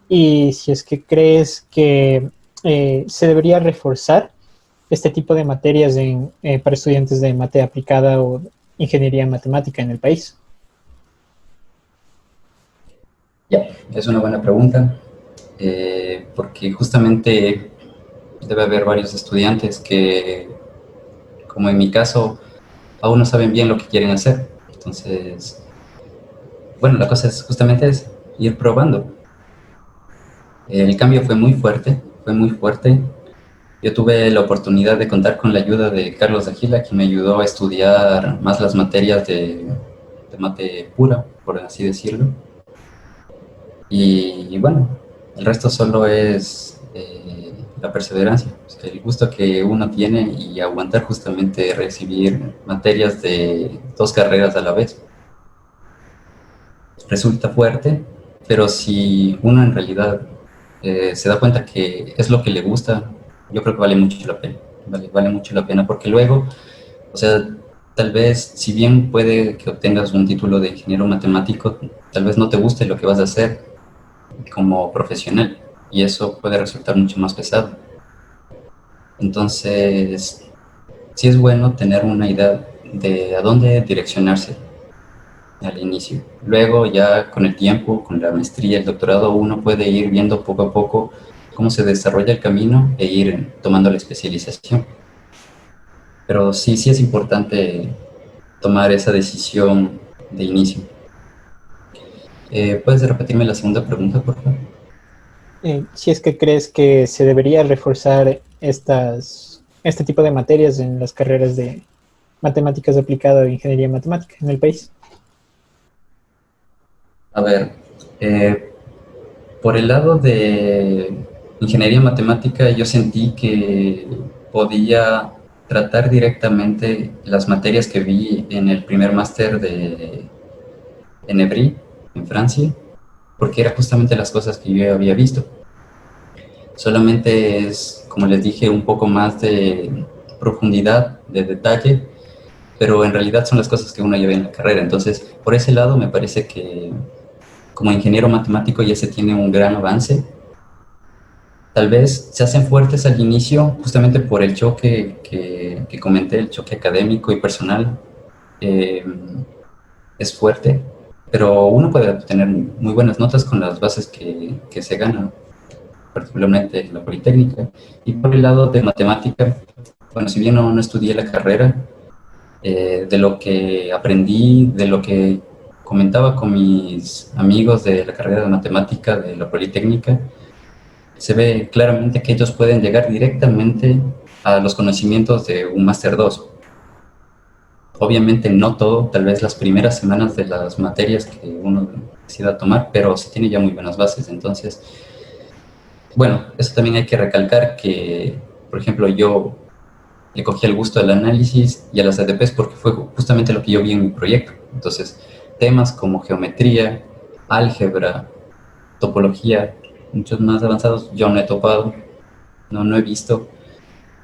Y si es que crees que se debería reforzar este tipo de materias para estudiantes de mate aplicada o ingeniería matemática en el país. Ya, es una buena pregunta, porque justamente debe haber varios estudiantes que, como en mi caso, aún no saben bien lo que quieren hacer. Entonces, bueno, la cosa es justamente es ir probando. El cambio fue muy fuerte, fue muy fuerte. Yo tuve la oportunidad de contar con la ayuda de Carlos Agila, quien me ayudó a estudiar más las materias de mate pura, por así decirlo. Y bueno, el resto solo es la perseverancia, o sea, el gusto que uno tiene y aguantar justamente recibir materias de 2 carreras a la vez. Resulta fuerte, pero si uno en realidad se da cuenta que es lo que le gusta, yo creo que vale mucho la pena. Vale mucho la pena porque luego, o sea, tal vez si bien puede que obtengas un título de ingeniero matemático, tal vez no te guste lo que vas a hacer como profesional y eso puede resultar mucho más pesado. Entonces, sí es bueno tener una idea de a dónde direccionarse al inicio. Luego ya con el tiempo, con la maestría, el doctorado, uno puede ir viendo poco a poco cómo se desarrolla el camino e ir tomando la especialización. Pero sí es importante tomar esa decisión de inicio. ¿Puedes repetirme la segunda pregunta, por favor? Si es que crees que se debería reforzar este tipo de materias en las carreras de matemáticas aplicada o ingeniería matemática en el país. A ver, por el lado de ingeniería matemática, yo sentí que podía tratar directamente las materias que vi en el primer máster en Evry, en Francia, porque era justamente las cosas que yo había visto. Solamente es, como les dije, un poco más de profundidad, de detalle, pero en realidad son las cosas que uno lleva en la carrera. Entonces, por ese lado me parece que como ingeniero matemático ya se tiene un gran avance. Tal vez se hacen fuertes al inicio justamente por el choque que comenté, el choque académico y personal es fuerte, pero uno puede obtener muy buenas notas con las bases que se ganan, particularmente la Politécnica. Y por el lado de matemática, bueno, si bien no estudié la carrera, de lo que aprendí, de lo que comentaba con mis amigos de la carrera de matemática de la Politécnica, se ve claramente que ellos pueden llegar directamente a los conocimientos de un Máster 2. Obviamente no todo, tal vez las primeras semanas de las materias que uno decida tomar, pero se tiene ya muy buenas bases. Entonces, bueno, eso también hay que recalcar que, por ejemplo, yo le cogí el gusto al análisis y a las ADPs porque fue justamente lo que yo vi en mi proyecto. Entonces, temas como geometría, álgebra, topología, muchos más avanzados, yo no he topado, no he visto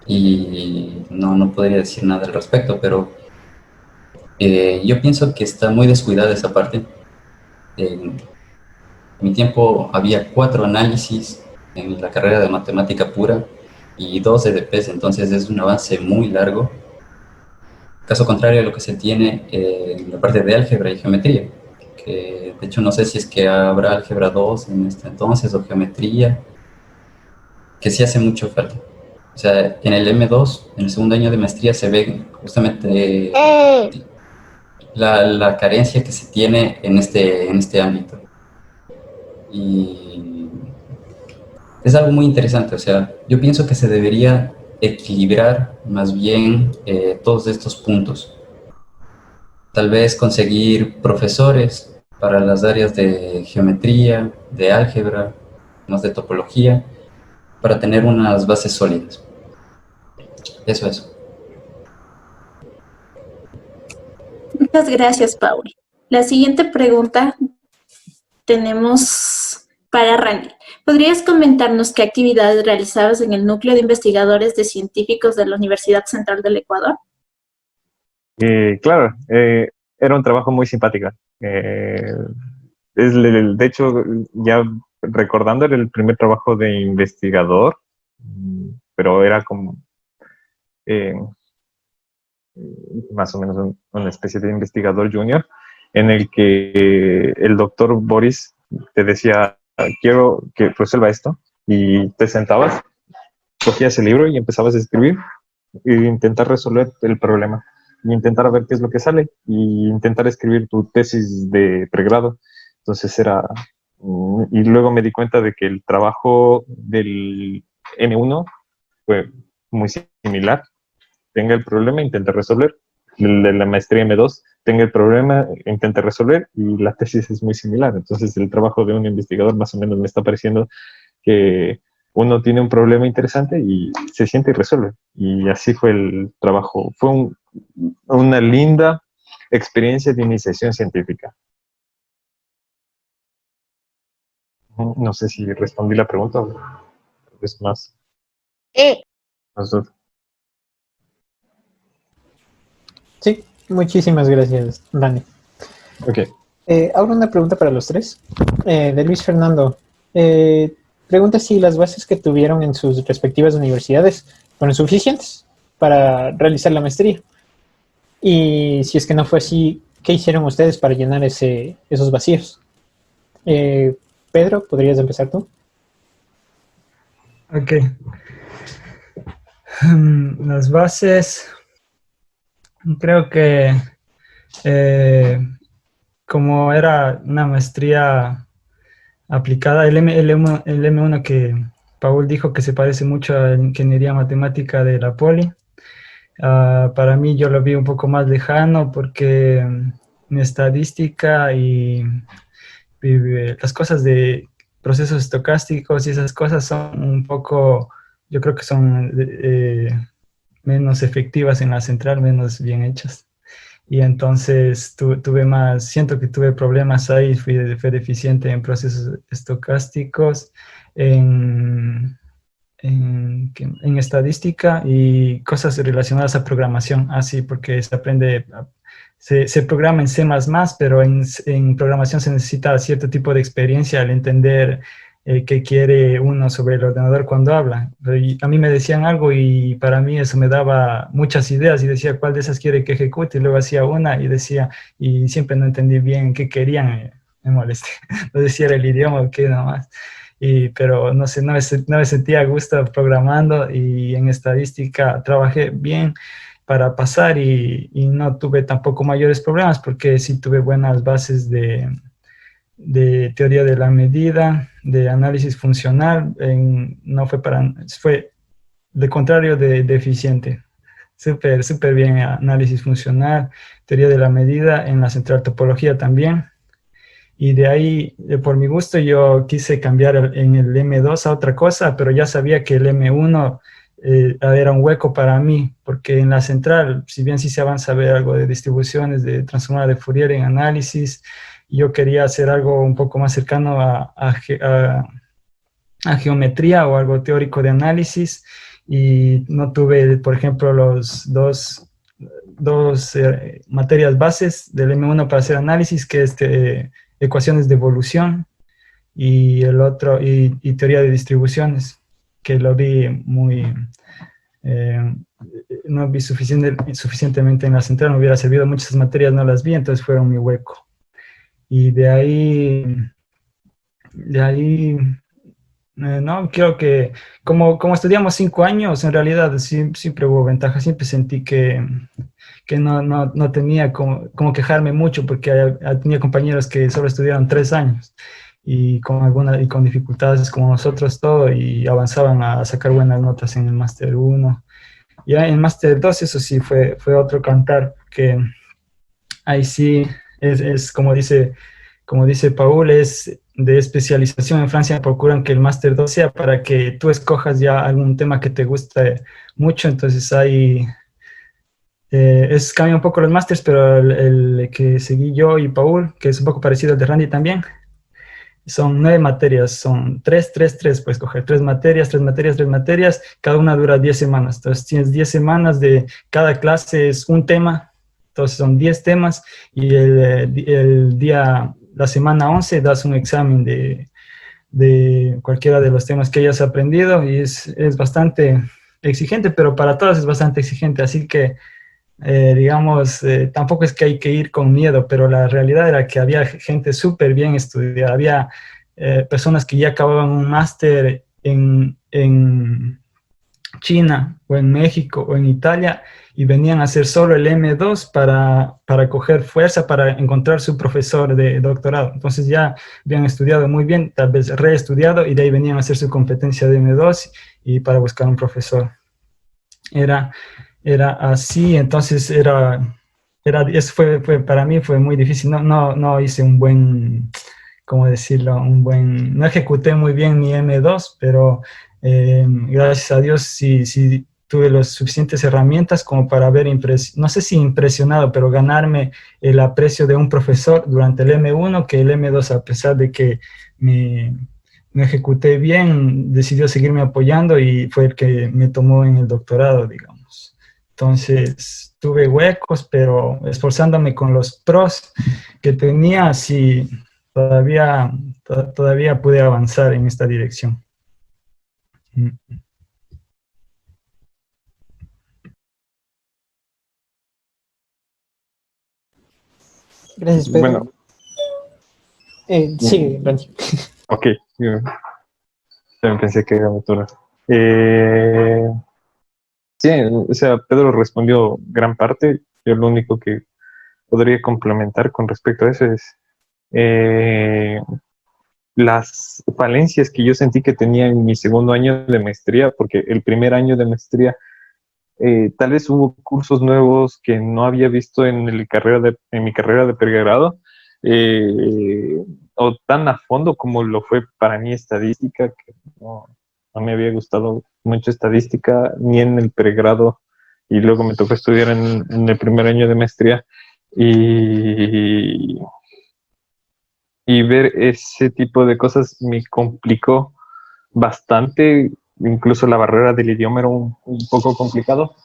y no podría decir nada al respecto, pero yo pienso que está muy descuidada esa parte. En mi tiempo había 4 análisis en la carrera de matemática pura y 2 EDPs, entonces es un avance muy largo. Caso contrario a lo que se tiene en la parte de álgebra y geometría, que de hecho no sé si es que habrá álgebra 2 en este entonces o geometría, que sí hace mucho falta. O sea, en el M2, en el segundo año de maestría, se ve justamente la carencia que se tiene en este ámbito. Y es algo muy interesante, o sea, yo pienso que se debería equilibrar más bien todos estos puntos. Tal vez conseguir profesores para las áreas de geometría, de álgebra, más de topología, para tener unas bases sólidas. Eso es. Muchas gracias, Paul. La siguiente pregunta tenemos para Randy. ¿Podrías comentarnos qué actividades realizabas en el Núcleo de Investigadores de Científicos de la Universidad Central del Ecuador? Claro, era un trabajo muy simpático. De hecho, ya recordando, era el primer trabajo de investigador, pero era como eh, más o menos una especie de investigador junior, en el que el doctor Boris te decía, quiero que resuelva esto, y te sentabas, cogías el libro y empezabas a escribir e intentar resolver el problema, y intentar ver qué es lo que sale, y intentar escribir tu tesis de pregrado. Entonces y luego me di cuenta de que el trabajo del M1 fue muy similar. Tenga el problema, intenta resolver. El de la maestría M2, tenga el problema, intenta resolver, y la tesis es muy similar. Entonces el trabajo de un investigador más o menos me está pareciendo que uno tiene un problema interesante y se siente y resuelve. Y así fue el trabajo. Fue una linda experiencia de iniciación científica. No sé si respondí la pregunta o es más. más Sí, muchísimas gracias, Dani. Ok. Ahora una pregunta para los tres. De Luis Fernando. Pregunta si las bases que tuvieron en sus respectivas universidades fueron suficientes para realizar la maestría. Y si es que no fue así, ¿qué hicieron ustedes para llenar esos vacíos? Pedro, ¿podrías empezar tú? Ok. Las bases, creo que como era una maestría aplicada, el M1 que Paul dijo que se parece mucho a la ingeniería matemática de la Poli. Para mí yo lo vi un poco más lejano porque en estadística y las cosas de procesos estocásticos y esas cosas son un poco, yo creo que son menos efectivas en la central, menos bien hechas. Y entonces siento que tuve problemas ahí, fui deficiente en procesos estocásticos, en estadística y cosas relacionadas a programación, así porque se programa en C++, pero en programación se necesita cierto tipo de experiencia al entender qué quiere uno sobre el ordenador cuando habla. Y a mí me decían algo y para mí eso me daba muchas ideas y decía cuál de esas quiere que ejecute y luego hacía una y decía, y siempre no entendí bien qué querían, me molesté. No decía era el idioma o qué nomás. Pero no sé, no me sentía a gusto programando y en estadística trabajé bien para pasar y no tuve tampoco mayores problemas porque sí tuve buenas bases de teoría de la medida, de análisis funcional, fue de contrario de eficiente. Súper, súper bien análisis funcional, teoría de la medida en la central topología también. Y de ahí, por mi gusto, yo quise cambiar en el M2 a otra cosa, pero ya sabía que el M1 era un hueco para mí, porque en la central, si bien sí se avanza a ver algo de distribuciones, de transformada de Fourier en análisis, yo quería hacer algo un poco más cercano a geometría o algo teórico de análisis, y no tuve, por ejemplo, los dos materias bases del M1 para hacer análisis, que es ecuaciones de evolución y el otro, y teoría de distribuciones, que lo vi no vi suficientemente en la central, me hubiera servido, muchas materias no las vi, entonces fueron mi hueco. Y de ahí No, creo que como estudiamos 5 años, en realidad siempre hubo ventaja. Siempre sentí que no tenía como quejarme mucho porque tenía compañeros que solo estudiaron 3 años y con dificultades como nosotros todo y avanzaban a sacar buenas notas en el máster 1. Ya en máster 2 eso sí fue otro cantar, que ahí sí es como dice Paul, es de especialización. En Francia procuran que el máster 2 sea para que tú escojas ya algún tema que te guste mucho. Entonces ahí cambia un poco los másters, pero el que seguí yo y Paul, que es un poco parecido al de Randy también, son 9 materias, son 3, puedes coger 3 materias, cada una dura 10 semanas. Entonces tienes 10 semanas de cada clase es un tema, entonces son 10 temas y la semana 11 das un examen de cualquiera de los temas que hayas aprendido y es bastante exigente, pero para todos es bastante exigente, así que digamos, tampoco es que hay que ir con miedo, pero la realidad era que había gente súper bien estudiada, había personas que ya acababan un máster en China o en México o en Italia y venían a hacer solo el M2 para coger fuerza, para encontrar su profesor de doctorado. Entonces ya habían estudiado muy bien, tal vez reestudiado, y de ahí venían a hacer su competencia de M2 y para buscar un profesor. Era así. Entonces eso para mí fue muy difícil. No hice ¿cómo decirlo? No ejecuté muy bien mi M2, pero gracias a Dios sí tuve las suficientes herramientas como para haber no sé si impresionado, pero ganarme el aprecio de un profesor durante el M1, que el M2, a pesar de que me ejecuté bien, decidió seguirme apoyando y fue el que me tomó en el doctorado, digamos. Entonces, tuve huecos, pero esforzándome con los pros que tenía, sí, todavía pude avanzar en esta dirección. Gracias, Pedro. Bueno. Sigue, Randy. Ok, yo también pensé que era mi turno. Sí, o sea, Pedro respondió gran parte. Yo lo único que podría complementar con respecto a eso es las falencias que yo sentí que tenía en mi segundo año de maestría, porque el primer año de maestría tal vez hubo cursos nuevos que no había visto en mi carrera de pregrado, o tan a fondo como lo fue para mí estadística, que no me había gustado mucho estadística ni en el pregrado, y luego me tocó estudiar en el primer año de maestría, y ver ese tipo de cosas me complicó bastante. Incluso la barrera del idioma era un poco complicado,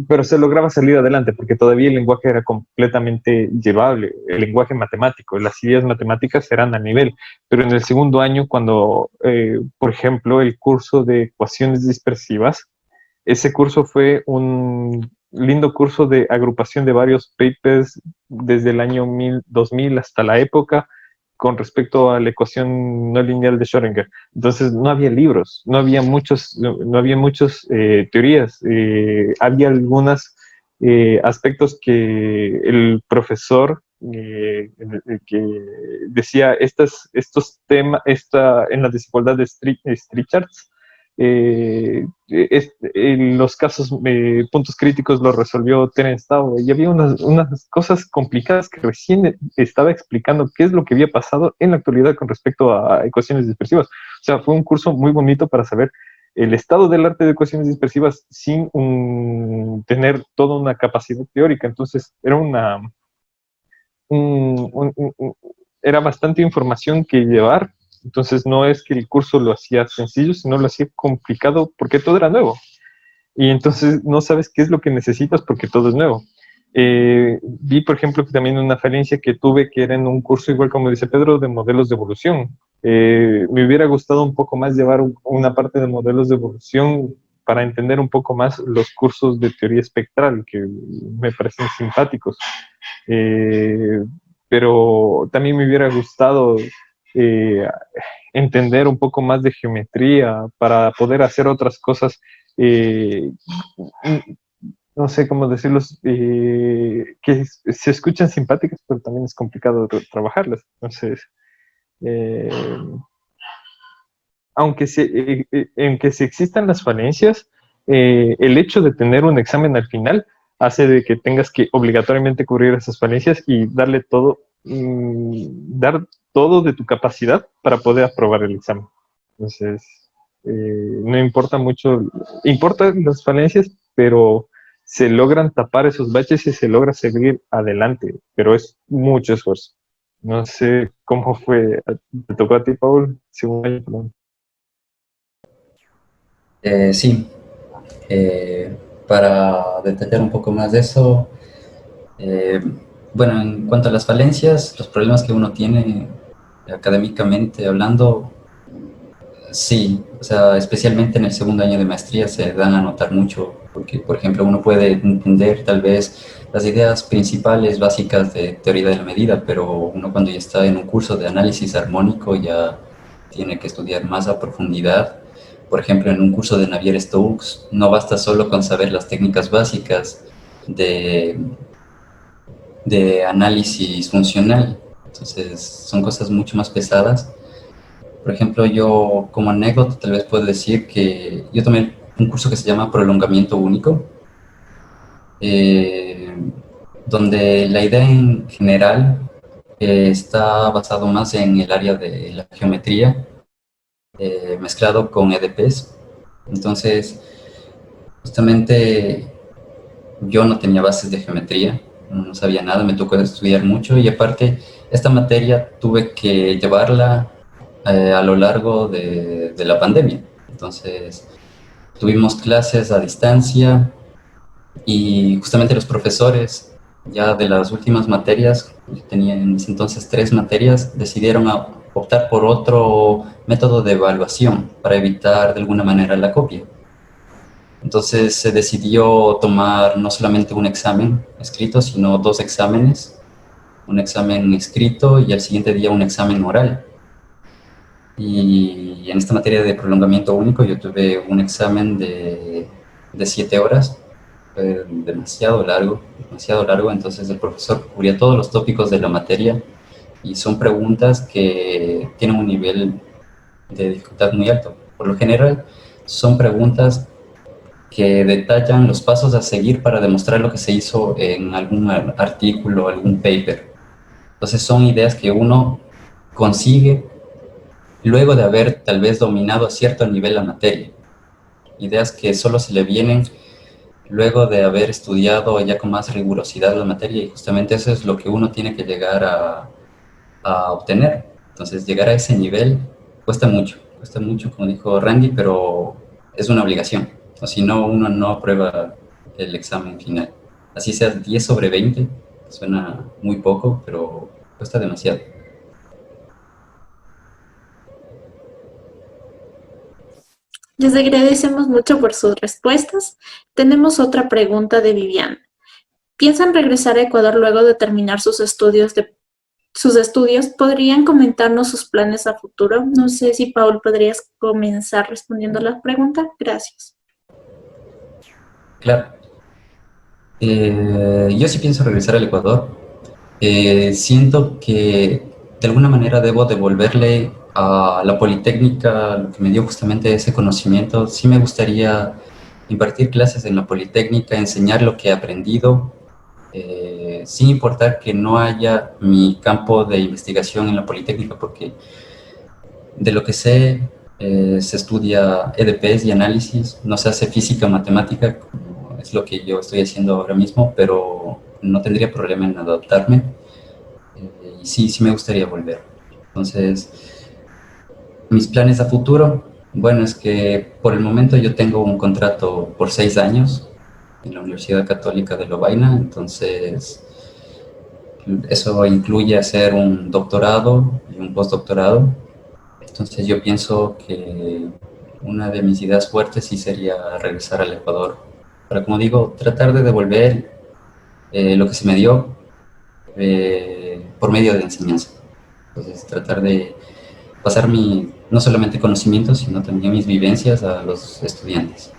pero se lograba salir adelante porque todavía el lenguaje era completamente llevable, el lenguaje matemático, las ideas matemáticas eran a nivel. Pero en el segundo año, cuando, por ejemplo, el curso de ecuaciones dispersivas, ese curso fue un lindo curso de agrupación de varios papers desde el año 2000 hasta la época, con respecto a la ecuación no lineal de Schrödinger. Entonces no había libros, no había muchas teorías, había algunos aspectos que el profesor que decía estos temas, en la desigualdad de Strichards, los casos, puntos críticos los resolvió Terence Tao, y había unas cosas complicadas que recién estaba explicando qué es lo que había pasado en la actualidad con respecto a ecuaciones dispersivas. O sea, fue un curso muy bonito para saber el estado del arte de ecuaciones dispersivas sin tener toda una capacidad teórica. Entonces era bastante información que llevar. Entonces no es que el curso lo hacía sencillo, sino lo hacía complicado porque todo era nuevo. Y entonces no sabes qué es lo que necesitas porque todo es nuevo. Vi, por ejemplo, que también una falencia que tuve, que era en un curso, igual como dice Pedro, de modelos de evolución. Me hubiera gustado un poco más llevar una parte de modelos de evolución para entender un poco más los cursos de teoría espectral, que me parecen simpáticos. Pero también me hubiera gustado entender un poco más de geometría, para poder hacer otras cosas, no sé cómo decirlos, que se escuchan simpáticas, pero también es complicado trabajarlas. Entonces, eh, aunque se existan las falencias, el hecho de tener un examen al final hace de que tengas que obligatoriamente cubrir esas falencias y darle todo, dar todo de tu capacidad para poder aprobar el examen. Entonces, no importa mucho, importan las falencias, pero se logran tapar esos baches y se logra seguir adelante, pero es mucho esfuerzo. No sé cómo fue, ¿te tocó a ti, Paul? Segundo año, perdón. Sí, para detallar un poco más de eso, bueno, en cuanto a las falencias, los problemas que uno tiene académicamente hablando, sí, o sea, especialmente en el segundo año de maestría se dan a notar mucho, porque, por ejemplo, uno puede entender tal vez las ideas principales, básicas de teoría de la medida, pero uno cuando ya está en un curso de análisis armónico ya tiene que estudiar más a profundidad. Por ejemplo, en un curso de Navier-Stokes no basta solo con saber las técnicas básicas de, de análisis funcional, entonces son cosas mucho más pesadas. Por ejemplo, yo como anécdota tal vez puedo decir que yo tomé un curso que se llama Prolongamiento Único, eh, donde la idea en general está basado más en el área de la geometría, mezclado con EDPs. Entonces, justamente yo no tenía bases de geometría, no sabía nada, me tocó estudiar mucho y aparte esta materia tuve que llevarla a lo largo de la pandemia. Entonces, tuvimos clases a distancia y justamente los profesores, ya de las últimas materias, yo tenía en ese entonces 3 materias, decidieron optar por otro método de evaluación para evitar de alguna manera la copia. Entonces se decidió tomar no solamente un examen escrito, sino 2 exámenes, un examen escrito y al siguiente día un examen oral. Y en esta materia de prolongamiento único yo tuve un examen de 7 horas, fue demasiado largo, entonces el profesor cubría todos los tópicos de la materia y son preguntas que tienen un nivel de dificultad muy alto. Por lo general son preguntas que detallan los pasos a seguir para demostrar lo que se hizo en algún artículo, algún paper. Entonces son ideas que uno consigue luego de haber tal vez dominado a cierto nivel la materia. Ideas que solo se le vienen luego de haber estudiado ya con más rigurosidad la materia y justamente eso es lo que uno tiene que llegar a obtener. Entonces llegar a ese nivel cuesta mucho, como dijo Randy, pero es una obligación. O si no, uno no aprueba el examen final. Así sea 10 sobre 20, suena muy poco, pero cuesta demasiado. Les agradecemos mucho por sus respuestas. Tenemos otra pregunta de Viviana. ¿Piensan regresar a Ecuador luego de terminar sus estudios? ¿Podrían comentarnos sus planes a futuro? No sé si, Paul, podrías comenzar respondiendo a la pregunta. Gracias. Claro. Yo sí pienso regresar al Ecuador. Siento que de alguna manera debo devolverle a la Politécnica lo que me dio justamente ese conocimiento. Sí me gustaría impartir clases en la Politécnica, enseñar lo que he aprendido, sin importar que no haya mi campo de investigación en la Politécnica, porque de lo que sé, se estudia EDPs y análisis, no se hace física matemática, como es lo que yo estoy haciendo ahora mismo, pero no tendría problema en adaptarme. Y sí me gustaría volver. Entonces, mis planes a futuro, bueno, es que por el momento yo tengo un contrato por 6 años en la Universidad Católica de Lovaina, entonces eso incluye hacer un doctorado y un postdoctorado. Entonces yo pienso que una de mis ideas fuertes sí sería regresar al Ecuador para, como digo, tratar de devolver lo que se me dio por medio de enseñanza. Entonces tratar de pasar no solamente conocimientos, sino también mis vivencias a los estudiantes.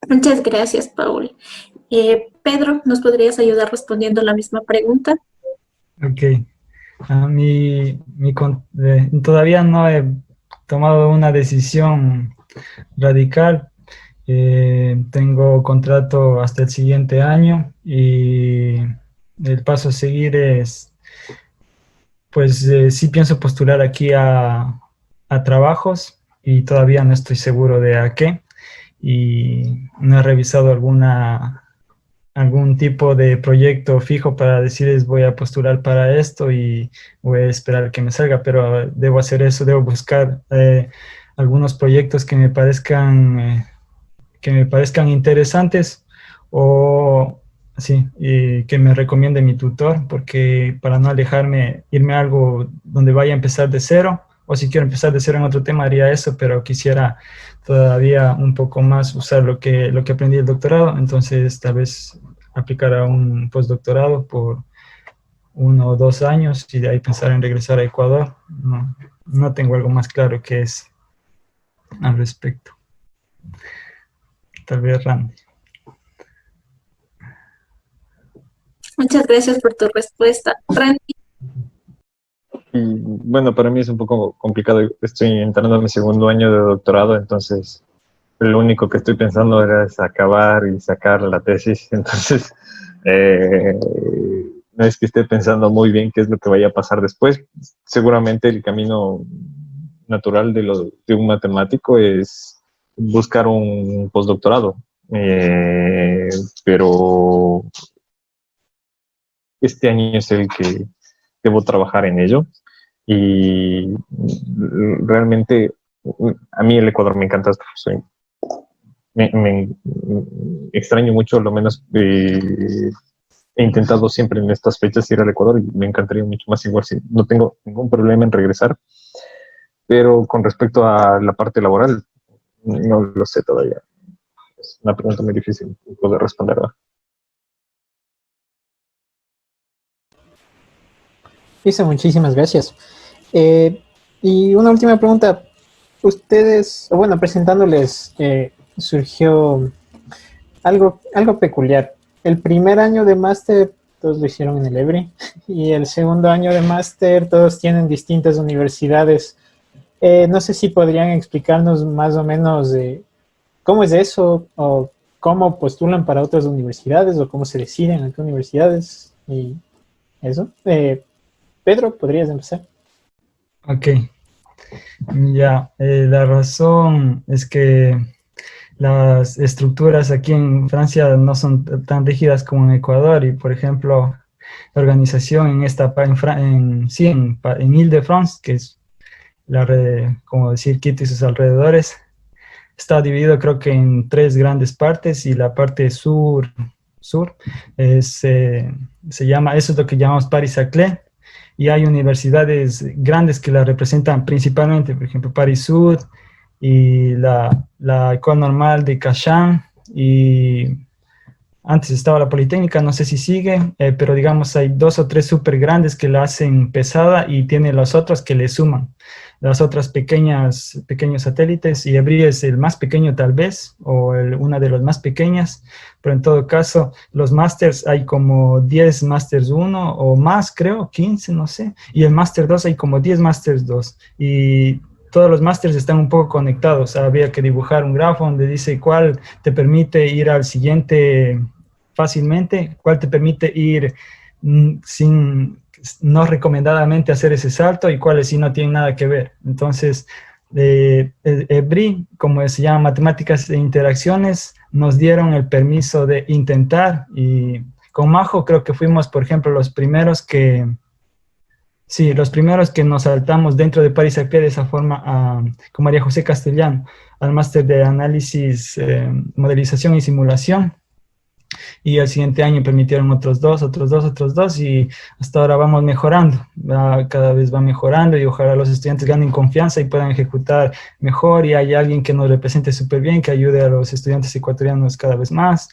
Muchas gracias, Paul. Pedro, ¿nos podrías ayudar respondiendo la misma pregunta? Ok. Todavía no he tomado una decisión radical. Tengo contrato hasta el siguiente año y el paso a seguir es, pues sí pienso postular aquí a trabajos y todavía no estoy seguro de a qué, y no he revisado algún tipo de proyecto fijo para decirles voy a postular para esto y voy a esperar que me salga, pero debo hacer eso, debo buscar algunos proyectos que me parezcan interesantes o sí, y que me recomiende mi tutor, porque para no alejarme, irme a algo donde vaya a empezar de cero, o si quiero empezar de cero en otro tema haría eso, pero quisiera todavía un poco más usar lo que aprendí del doctorado, entonces tal vez aplicar a un postdoctorado por 1 o 2 años y de ahí pensar en regresar a Ecuador. No tengo algo más claro que es al respecto. Tal vez Randy. Muchas gracias por tu respuesta. Randy. Y bueno, para mí es un poco complicado. Estoy entrando en mi segundo año de doctorado, entonces lo único que estoy pensando era es acabar y sacar la tesis. Entonces, no es que esté pensando muy bien qué es lo que vaya a pasar después. Seguramente el camino natural de un matemático es buscar un postdoctorado. Pero este año es el que debo trabajar en ello y realmente a mí el Ecuador me encanta. Me extraño mucho, lo menos he intentado siempre en estas fechas ir al Ecuador y me encantaría mucho más, igual si no tengo ningún problema en regresar, pero con respecto a la parte laboral no lo sé todavía. Es una pregunta muy difícil de poder responder, ¿verdad? Listo, muchísimas gracias. Y una última pregunta. Ustedes, o bueno, presentándoles, surgió algo peculiar. El primer año de máster todos lo hicieron en el EBRI y el segundo año de máster todos tienen distintas universidades. No sé si podrían explicarnos más o menos cómo es eso o cómo postulan para otras universidades o cómo se deciden a qué universidades y eso. Pedro, ¿podrías empezar? Ok, ya, la razón es que las estructuras aquí en Francia no son tan rígidas como en Ecuador y, por ejemplo, la organización en Île-de-France, que es la red, como decir, Quito y sus alrededores, está dividido creo que en 3 grandes partes y la parte sur se llama, eso es lo que llamamos Paris-Saclay, y hay universidades grandes que la representan principalmente, por ejemplo, Paris Sud y la École Normale de Cachan, y antes estaba la Politécnica, no sé si sigue, pero digamos hay 2 o 3 súper grandes que la hacen pesada y tiene las otras que le suman. Las otras pequeños satélites, y EBRI es el más pequeño tal vez, o una de las más pequeñas, pero en todo caso, los másters hay como 10 másters 1 o más, creo, 15, no sé, y el máster 2 hay como 10 másters 2, y todos los másters están un poco conectados. Había que dibujar un grafo donde dice cuál te permite ir al siguiente fácilmente, cuál te permite ir no recomendadamente hacer ese salto y cuáles sí no tienen nada que ver. Entonces, EBRI, como se llama Matemáticas e Interacciones, nos dieron el permiso de intentar, y con Majo creo que fuimos, por ejemplo, los primeros que nos saltamos dentro de Paris-Saclay de esa forma, con María José Castellán, al máster de análisis, modelización y simulación. Y el siguiente año permitieron otros dos, y hasta ahora vamos mejorando, cada vez va mejorando, y ojalá los estudiantes ganen confianza y puedan ejecutar mejor, y hay alguien que nos represente súper bien, que ayude a los estudiantes ecuatorianos cada vez más.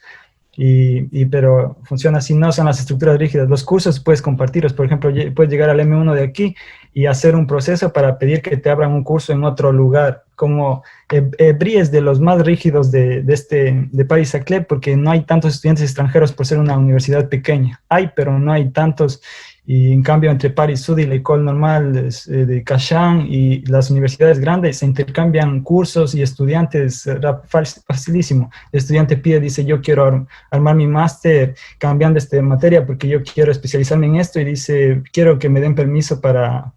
pero funciona así, no son las estructuras rígidas. Los cursos puedes compartirlos, por ejemplo, puedes llegar al M1 de aquí y hacer un proceso para pedir que te abran un curso en otro lugar, como EBRI es de los más rígidos de Paris-Saclay, porque no hay tantos estudiantes extranjeros por ser una universidad pequeña. Hay, pero no hay tantos. Y en cambio, entre Paris Sud y la École Normale de Cachan y las universidades grandes se intercambian cursos y estudiantes, facilísimo. El estudiante pide, dice, yo quiero armar mi máster cambiando esta materia porque yo quiero especializarme en esto, y dice, quiero que me den permiso para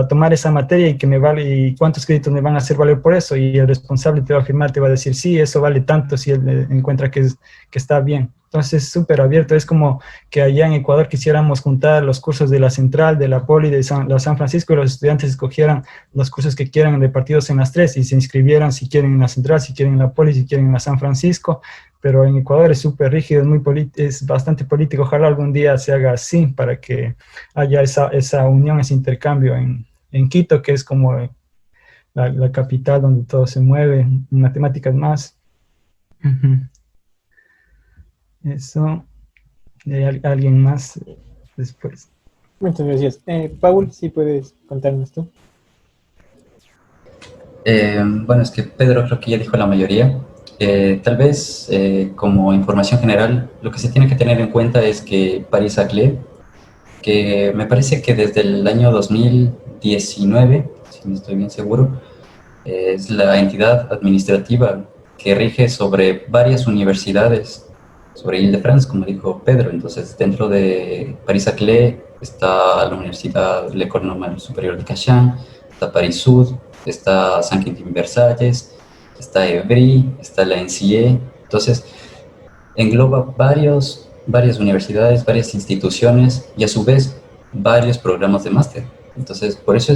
tomar esa materia y que me vale, y cuántos créditos me van a hacer valer por eso, y el responsable te va a firmar, te va a decir, sí, eso vale tanto si él encuentra que está bien. Entonces es súper abierto, es como que allá en Ecuador quisiéramos juntar los cursos de la Central, de la Poli, de la San Francisco, y los estudiantes escogieran los cursos que quieran repartidos en las tres, y se inscribieran si quieren en la Central, si quieren en la Poli, si quieren en la San Francisco, pero en Ecuador es súper rígido, es bastante político. Ojalá algún día se haga así para que haya esa unión, ese intercambio en Quito, que es como la capital donde todo se mueve, en matemáticas más. Eso, alguien más después. Muchas gracias. Paul, si puedes contarnos tú. Bueno, es que Pedro creo que ya dijo la mayoría. Tal vez, como información general, lo que se tiene que tener en cuenta es que Paris-Saclay, que me parece que desde el año 2019, si no estoy bien seguro, es la entidad administrativa que rige sobre varias universidades, sobre Île-de-France, como dijo Pedro. Entonces, dentro de Paris-Saclay está la Universidad l'École Normale Supérieure de Cachan, está Paris Sud, está Saint-Quentin-Versalles, está EBRI, está la NCE. Entonces, engloba varias universidades, varias instituciones y a su vez varios programas de máster. Entonces, por eso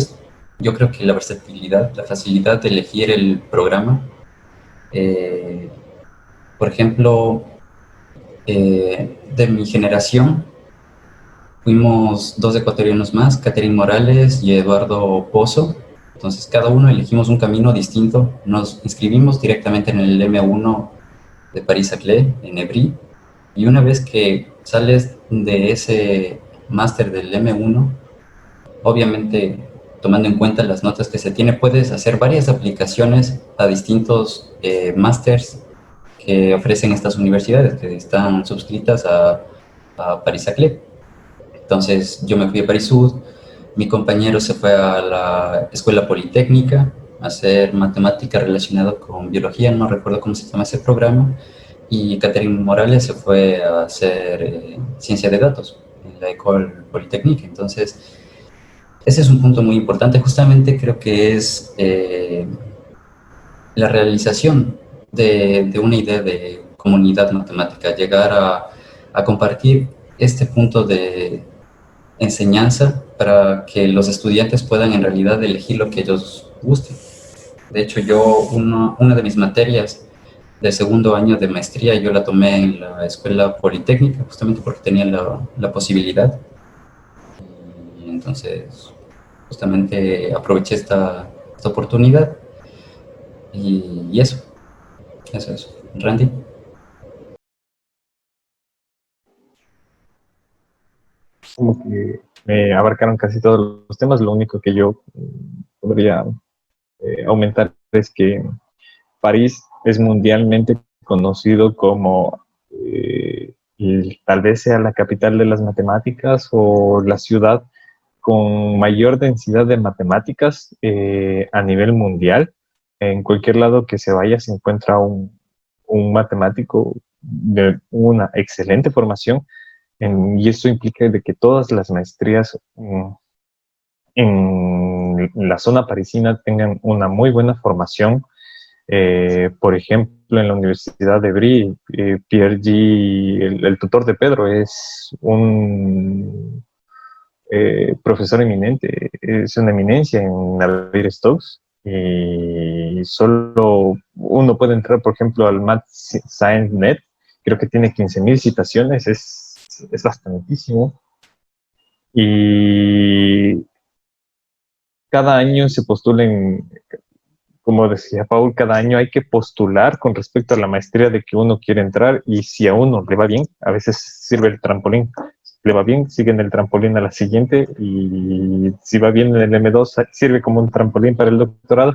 yo creo que la versatilidad, la facilidad de elegir el programa, por ejemplo, de mi generación, fuimos 2 ecuatorianos más, Catherine Morales y Eduardo Pozo. Entonces, cada uno elegimos un camino distinto. Nos inscribimos directamente en el M1 de Paris-Saclay, en EBRI, y una vez que sales de ese máster del M1, obviamente tomando en cuenta las notas que se tiene, puedes hacer varias aplicaciones a distintos másters que ofrecen estas universidades que están suscritas a Paris-Saclay. Entonces yo me fui a Paris Sud, mi compañero se fue a la Escuela Politécnica a hacer matemática relacionada con biología, no recuerdo cómo se llama ese programa, y Catherine Morales se fue a hacer ciencia de datos en la École Polytechnique. Entonces, ese es un punto muy importante. Justamente creo que es la realización de una idea de comunidad matemática, llegar a compartir este punto de enseñanza para que los estudiantes puedan en realidad elegir lo que ellos gusten. De hecho, una de mis materias del segundo año de maestría, yo la tomé en la Escuela Politécnica, justamente porque tenía la posibilidad. Y entonces, justamente aproveché esta oportunidad. Y eso. Randy. Como que me abarcaron casi todos los temas. Lo único que yo podría aumentar es que París es mundialmente conocido como tal vez sea la capital de las matemáticas o la ciudad con mayor densidad de matemáticas a nivel mundial. En cualquier lado que se vaya se encuentra un matemático de una excelente formación, y esto implica de que todas las maestrías en la zona parisina tengan una muy buena formación. Por ejemplo, en la Universidad de Brie, Pierre G., el tutor de Pedro, es un profesor eminente, es una eminencia en Navier-Stokes, y solo uno puede entrar, por ejemplo, al Math Science Net, creo que tiene 15.000 citaciones, es bastantísimo, y cada año se postulan como decía Paul, cada año hay que postular con respecto a la maestría de que uno quiere entrar, y si a uno le va bien, a veces sirve el trampolín. Le va bien, sigue en el trampolín a la siguiente, y si va bien en el M2, sirve como un trampolín para el doctorado.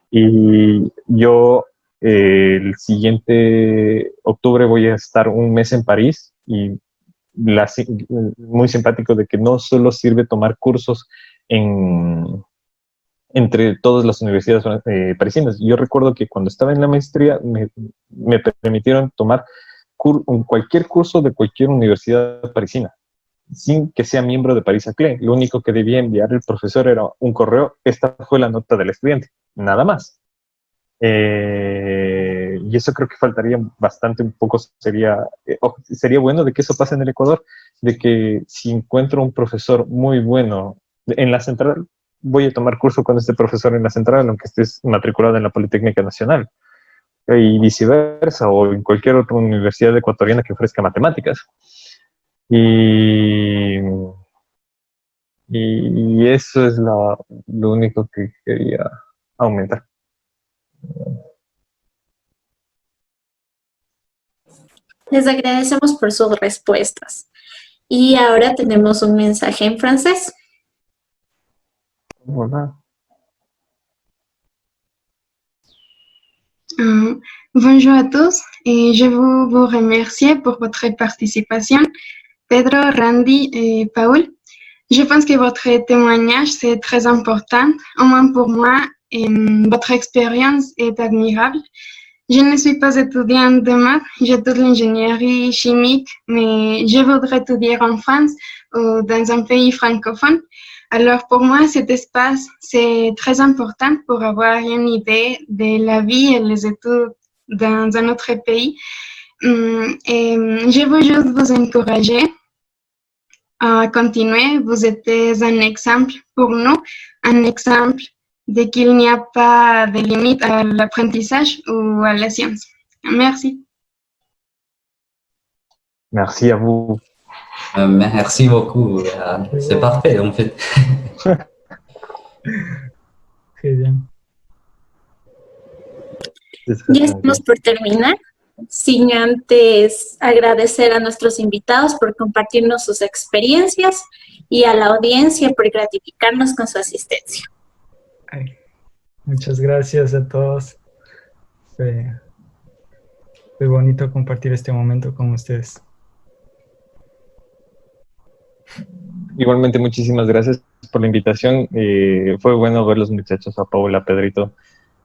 Y yo el siguiente octubre voy a estar un mes en París, y muy simpático de que no solo sirve tomar cursos entre todas las universidades parisinas. Yo recuerdo que cuando estaba en la maestría me permitieron tomar cualquier curso de cualquier universidad parisina, sin que sea miembro de Paris Saclay. Lo único que debía enviar el profesor era un correo: esta fue la nota del estudiante, nada más. Y eso creo que faltaría bastante, un poco. Sería bueno de que eso pase en el Ecuador, de que si encuentro un profesor muy bueno en la central, voy a tomar curso con este profesor en la central, aunque estés matriculado en la Politécnica Nacional, y viceversa, o en cualquier otra universidad ecuatoriana que ofrezca matemáticas. Y eso es lo único que quería aumentar. Les agradecemos por sus respuestas. Y ahora tenemos un mensaje en francés. Voilà. Bonjour à tous et je veux vous remercier pour votre participation, Pedro, Randy et Paul. Je pense que votre témoignage c'est très important, au moins pour moi, et votre expérience est admirable. Je ne suis pas étudiante de maths, j'étudie l'ingénierie chimique, mais je voudrais étudier en France ou dans un pays francophone. Alors pour moi, cet espace, c'est très important pour avoir une idée de la vie et les études dans un autre pays. Et je veux juste vous encourager à continuer. Vous êtes un exemple pour nous, un exemple de qu'il n'y a pas de limite à l'apprentissage ou à la science. Merci. Merci à vous. Merci beaucoup. C'est parfait, en fait. Genial. Ya estamos por terminar, sin antes agradecer a nuestros invitados por compartirnos sus experiencias y a la audiencia por gratificarnos con su asistencia. Ay, muchas gracias a todos. Fue bonito compartir este momento con ustedes. Igualmente, muchísimas gracias por la invitación. Fue bueno ver los muchachos, a Paula, a Pedrito.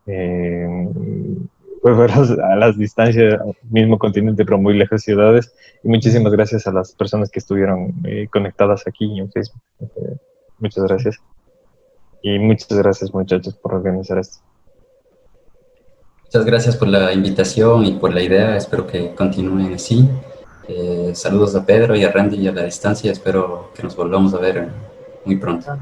Fue verlos a las distancias, mismo continente, pero muy lejos ciudades. Y muchísimas gracias a las personas que estuvieron conectadas aquí en Facebook. Muchas gracias. Y muchas gracias, muchachos, por organizar esto. Muchas gracias por la invitación y por la idea. Espero que continúen así. Saludos a Pedro y a Randy y a la distancia. Espero que nos volvamos a ver muy pronto.